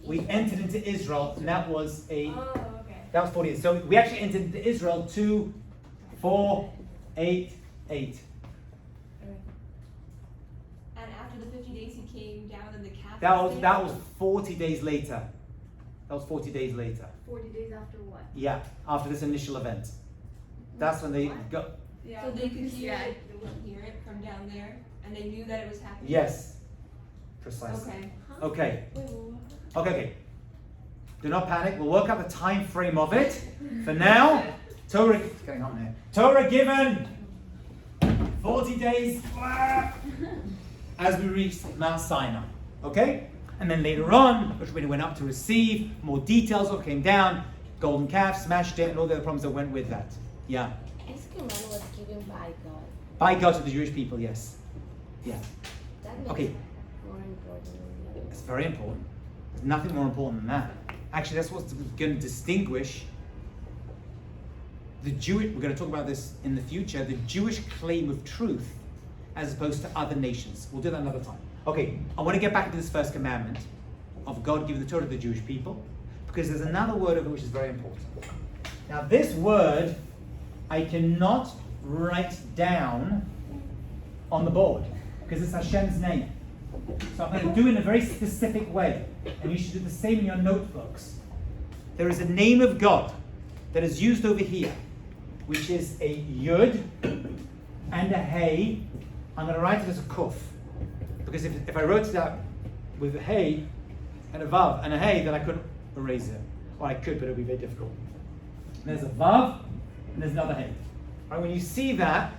we entered into Israel, and that was Oh, okay. 40 years. So we actually entered into Israel 2488. And after the 50 days he came down in the calf. That was 40 days later. That was 40 days later. 40 days after what? Yeah, after this initial event. That's when they got. Yeah. So they could hear Yeah. it, they wouldn't hear it from down there, and they knew that it was happening? Yes, precisely. Okay. Okay. Okay. Do not panic. We'll work out the time frame of it. For now, Torah. What's going on there? Torah given. 40 days as we reach Mount Sinai. Okay? And then later on, which when he went up to receive, more details what came down, golden calf, smashed it, and all the other problems that went with that. Yeah. This command was given by God. By God to the Jewish people, yes. Yeah. That makes Okay. it more important than the It's very important. There's nothing more important than that. Actually, that's what's going to distinguish the Jewish, we're going to talk about this in the future, the Jewish claim of truth as opposed to other nations. We'll do that another time. Okay, I want to get back to this first commandment of God giving the Torah to the Jewish people, because there's another word of it which is very important. Now, this word I cannot write down on the board because it's Hashem's name. So I'm going to do it in a very specific way, and you should do the same in your notebooks. There is a name of God that is used over here, which is a Yud and a Hey. I'm going to write it as a Kuf, because if I wrote it out with a Hey and a Vav and a Hey, then I couldn't erase it. Or I could, but it would be very difficult. And there's a Vav and there's another Hey. Right, when you see that,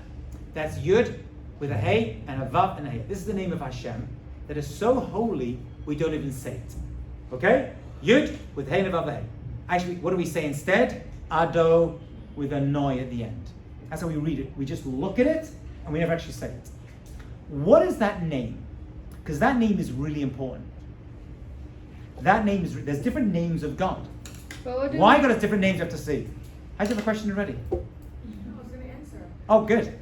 that's Yud with a Hey and a Vav and a Hey. This is the name of Hashem that is so holy we don't even say it. Okay? Yud with Hey and a Vav and a Hey. Actually, what do we say instead? Ado with a Noi at the end. That's how we read it. We just look at it and we never actually say it. What is that name? Because that name is really important. That name is, there's different names of God. Why God has different names you have to see? I have a question already. I was going to answer. Oh, good.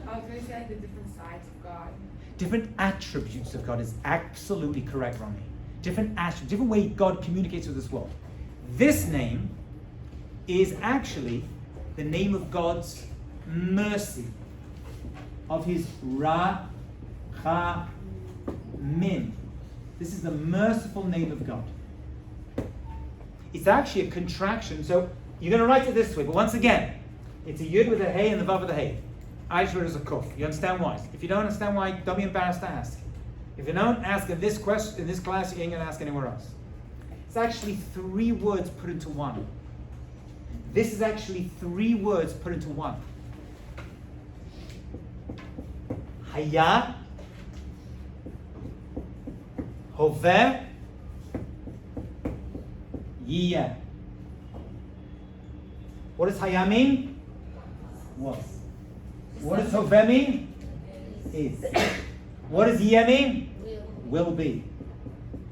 I was going to say like the different sides of God. Different attributes of God is absolutely correct, Ronnie. Different attributes, different way God communicates with this world. This name is actually the name of God's mercy, of his Ra-Cha-Min. This is the merciful name of God. It's actually a contraction, so you're going to write it this way, but once again, it's a Yud with a Hey and the Vav with a Hey. I just wrote it as a Kuf. You understand why? If you don't understand why, don't be embarrassed to ask. If you don't ask in this question, in this class, you ain't going to ask anywhere else. It's actually 3 words put into one. This is actually 3 words put into one. Haya, Hoveh, Yiyeh. What does Haya mean? Was. What does Hoveh mean? Is. What does Yiyeh mean? Will be.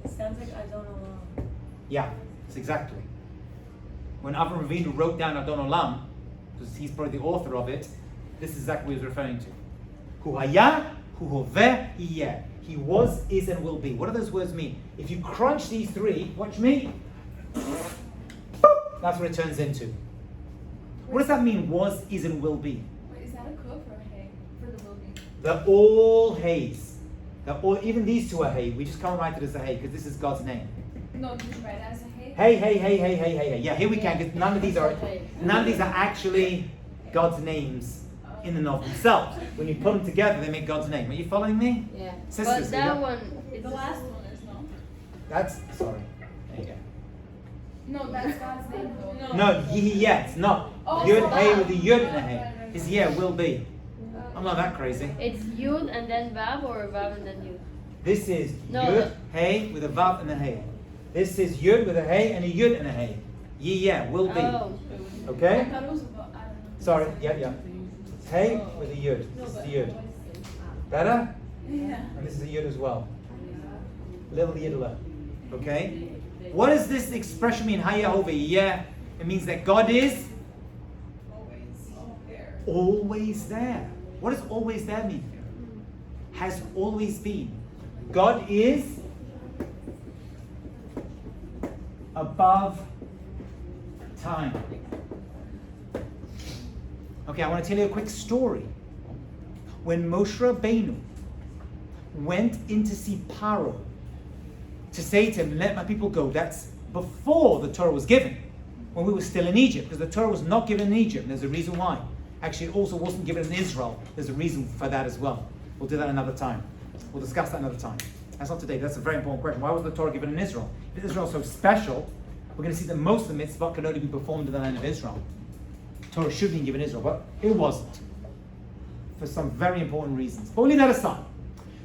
It sounds like I don't know. Yeah, it's exactly. When Avram Avinu wrote down Adon Olam, because he's probably the author of it, this is exactly what he was referring to. Hu haya, hu hoveh, yiyeh. He was, is, and will be. What do those words mean? If you crunch these 3, watch me. That's what it turns into. What does that mean? Was, is, and will be. Wait, is that a kuf or a hay for the will be? They're all hays. They're all, even these 2 are hay. We just can't write it as a hay because this is God's name. No, did you write it as a hay? Hey, hey, hey, hey, hey, hey, hey. Yeah, here we can, because none of these are actually God's names in and of themselves. When you put them together, they make God's name. Are you following me? Yeah. Sisters, But that yeah? one, The last one is no. That's, sorry. There you go. No, that's God's name though. No, yet, not Oh, Yud so Hey Vav. with the Yud and a Hey. It's will be. I'm not that crazy. It's Yud and then Vav, or Vav and then Yud? This is No, Yud Hey with a Vav and a Hey. This is Yud with a Hey and a Yud and a Hey. Will be. Oh. Okay? I thought it was about, I don't know. Sorry, yeah. It's Hey with a Yud. This is the Yud. Better? Yeah. And this is a Yud as well. Little Yidla. Okay? What does this expression mean? Yeah. It means that God is always there. What does always there mean? Has always been. God is above time. Okay, I want to tell you a quick story. When Moshe Rabbeinu went in to see Paro to say to him, let my people go, that's before the Torah was given, when we were still in Egypt, because the Torah was not given in Egypt, and there's a reason why. Actually, it also wasn't given in Israel. There's a reason for that as well. We'll do that another time. We'll discuss that another time. That's not today. That's a very important question. Why was the Torah given in Israel? If Israel is so special, we're going to see that most of the mitzvah can only be performed in the land of Israel. Torah should be given in Israel, but it wasn't. For some very important reasons. But we'll leave that aside.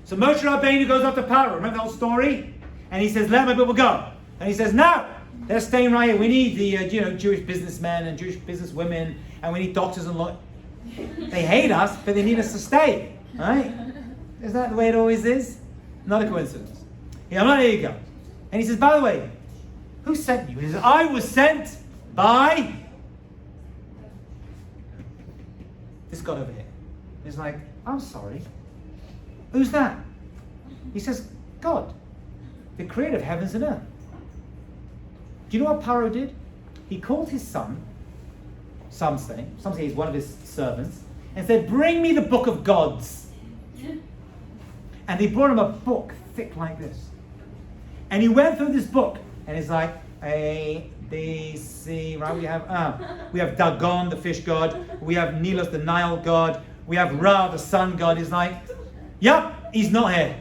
So Moshe Rabbeinu goes up to Paro. Remember the whole story? And he says, let my people go. And he says, no, they're staying right here. We need the Jewish businessmen and Jewish businesswomen, and we need doctors and lawyers. They hate us, but they need us to stay. Right? Is that the way it always is? Not a coincidence. Yeah, there you go. And he says, by the way, who sent you? He says, I was sent by this God over here. He's like, I'm sorry. Who's that? He says, God, the creator of heavens and earth. Do you know what Paro did? He called his son, some say he's one of his servants, and said, bring me the book of gods. And they brought him a book thick like this. And he went through this book, and he's like, A, B, C, right? We have Dagon, the fish god. We have Nilos, the Nile god. We have Ra, the sun god. He's like, yep, he's not here.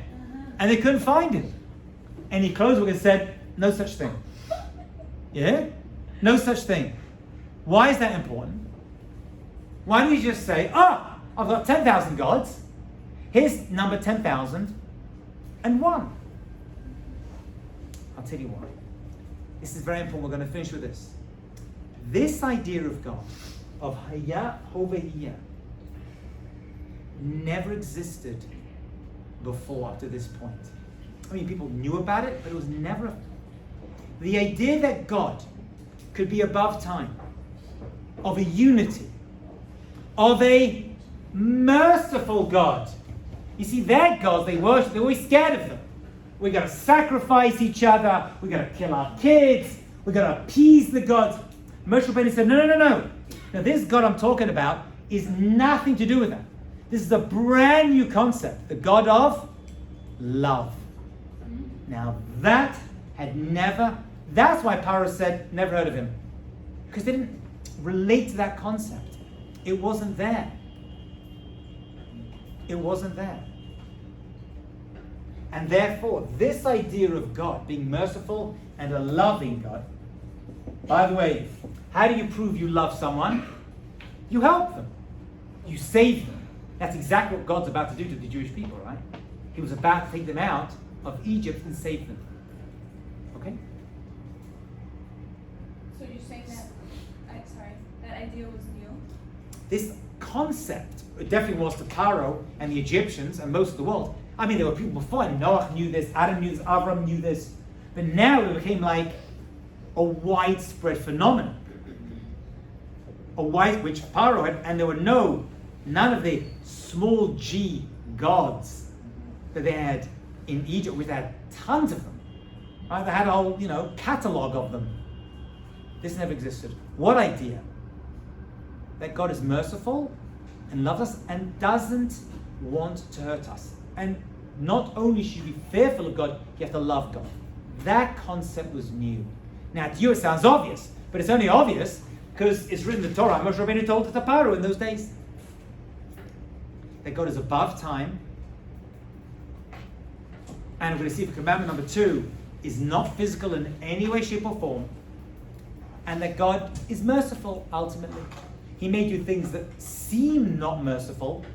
And they couldn't find him. And he closed the book and said, no such thing. Yeah? No such thing. Why is that important? Why don't we just say, I've got 10,000 gods. Here's number 10,001. I'll tell you why. This is very important. We're going to finish with this. This idea of God, of Haya Hovehiyah, never existed before up to this point. I mean, people knew about it, but it was never. The idea that God could be above time, of a unity, of a merciful God. You see, their gods they worship, they're always scared of them. We're going to sacrifice each other. We're going to kill our kids. We're going to appease the gods. Moshe Rabbeinu said, no. Now, this God I'm talking about is nothing to do with that. This is a brand new concept, the God of love. Now, that had never, that's why Paro said, never heard of him. Because they didn't relate to that concept. It wasn't there. It wasn't there. And therefore, this idea of God being merciful and a loving God, by the way, how do you prove you love someone? You help them. You save them. That's exactly what God's about to do to the Jewish people, right? He was about to take them out of Egypt and save them. Okay? So you're saying that, that idea was new? This concept, it definitely was to Paro and the Egyptians and most of the world. I mean, there were people before, Noah knew this, Adam knew this, Avram knew this. But now it became like a widespread phenomenon. Which Paro had, and there were none of the small g gods that they had in Egypt, which they had tons of them. Right? They had a whole, catalogue of them. This never existed. What idea? That God is merciful and loves us and doesn't want to hurt us. And not only should you be fearful of God, you have to love God. That concept was new. Now, to you it sounds obvious, but it's only obvious because it's written in the Torah. Moshe Rabbeinu told it to Paro in those days. That God is above time. And we're going to see for commandment number 2 is not physical in any way, shape, or form. and that God is merciful ultimately. He may do things that seem not merciful,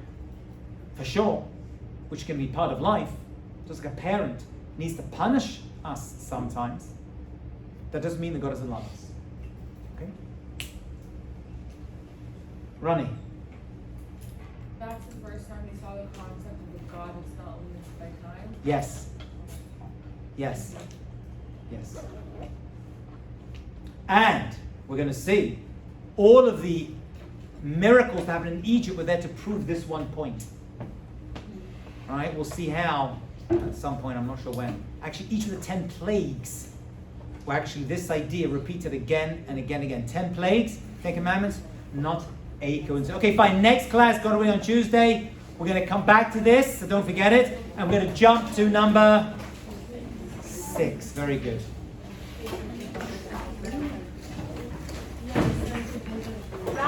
for sure, which can be part of life. Just like a parent needs to punish us sometimes. That doesn't mean that God doesn't love us. Okay? Ronnie. That's the first time you saw the concept of a God that's not limited by time. Yes. Yes. Yes. And we're going to see all of the miracles that happened in Egypt were there to prove this one point. All right, we'll see how at some point, I'm not sure when. Actually, each of the 10 plagues were actually this idea repeated again and again and again. 10 plagues, 10 commandments, not a coincidence. Okay, fine. Next class, God willing, on Tuesday, we're going to come back to this, so don't forget it. And we're going to jump to number 6. Very good.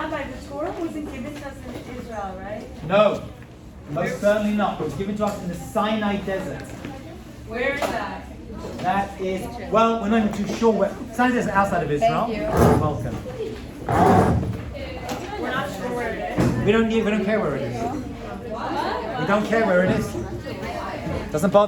Rabbi, the Torah wasn't given to us in Israel, right? No, most certainly not. It was given to us in the Sinai desert. Where is that? That is, well, we're not even too sure where. Sinai desert outside of Israel. Thank you. You're welcome. We're not sure where it is. We don't care where it is. We don't care where it is. Doesn't bother.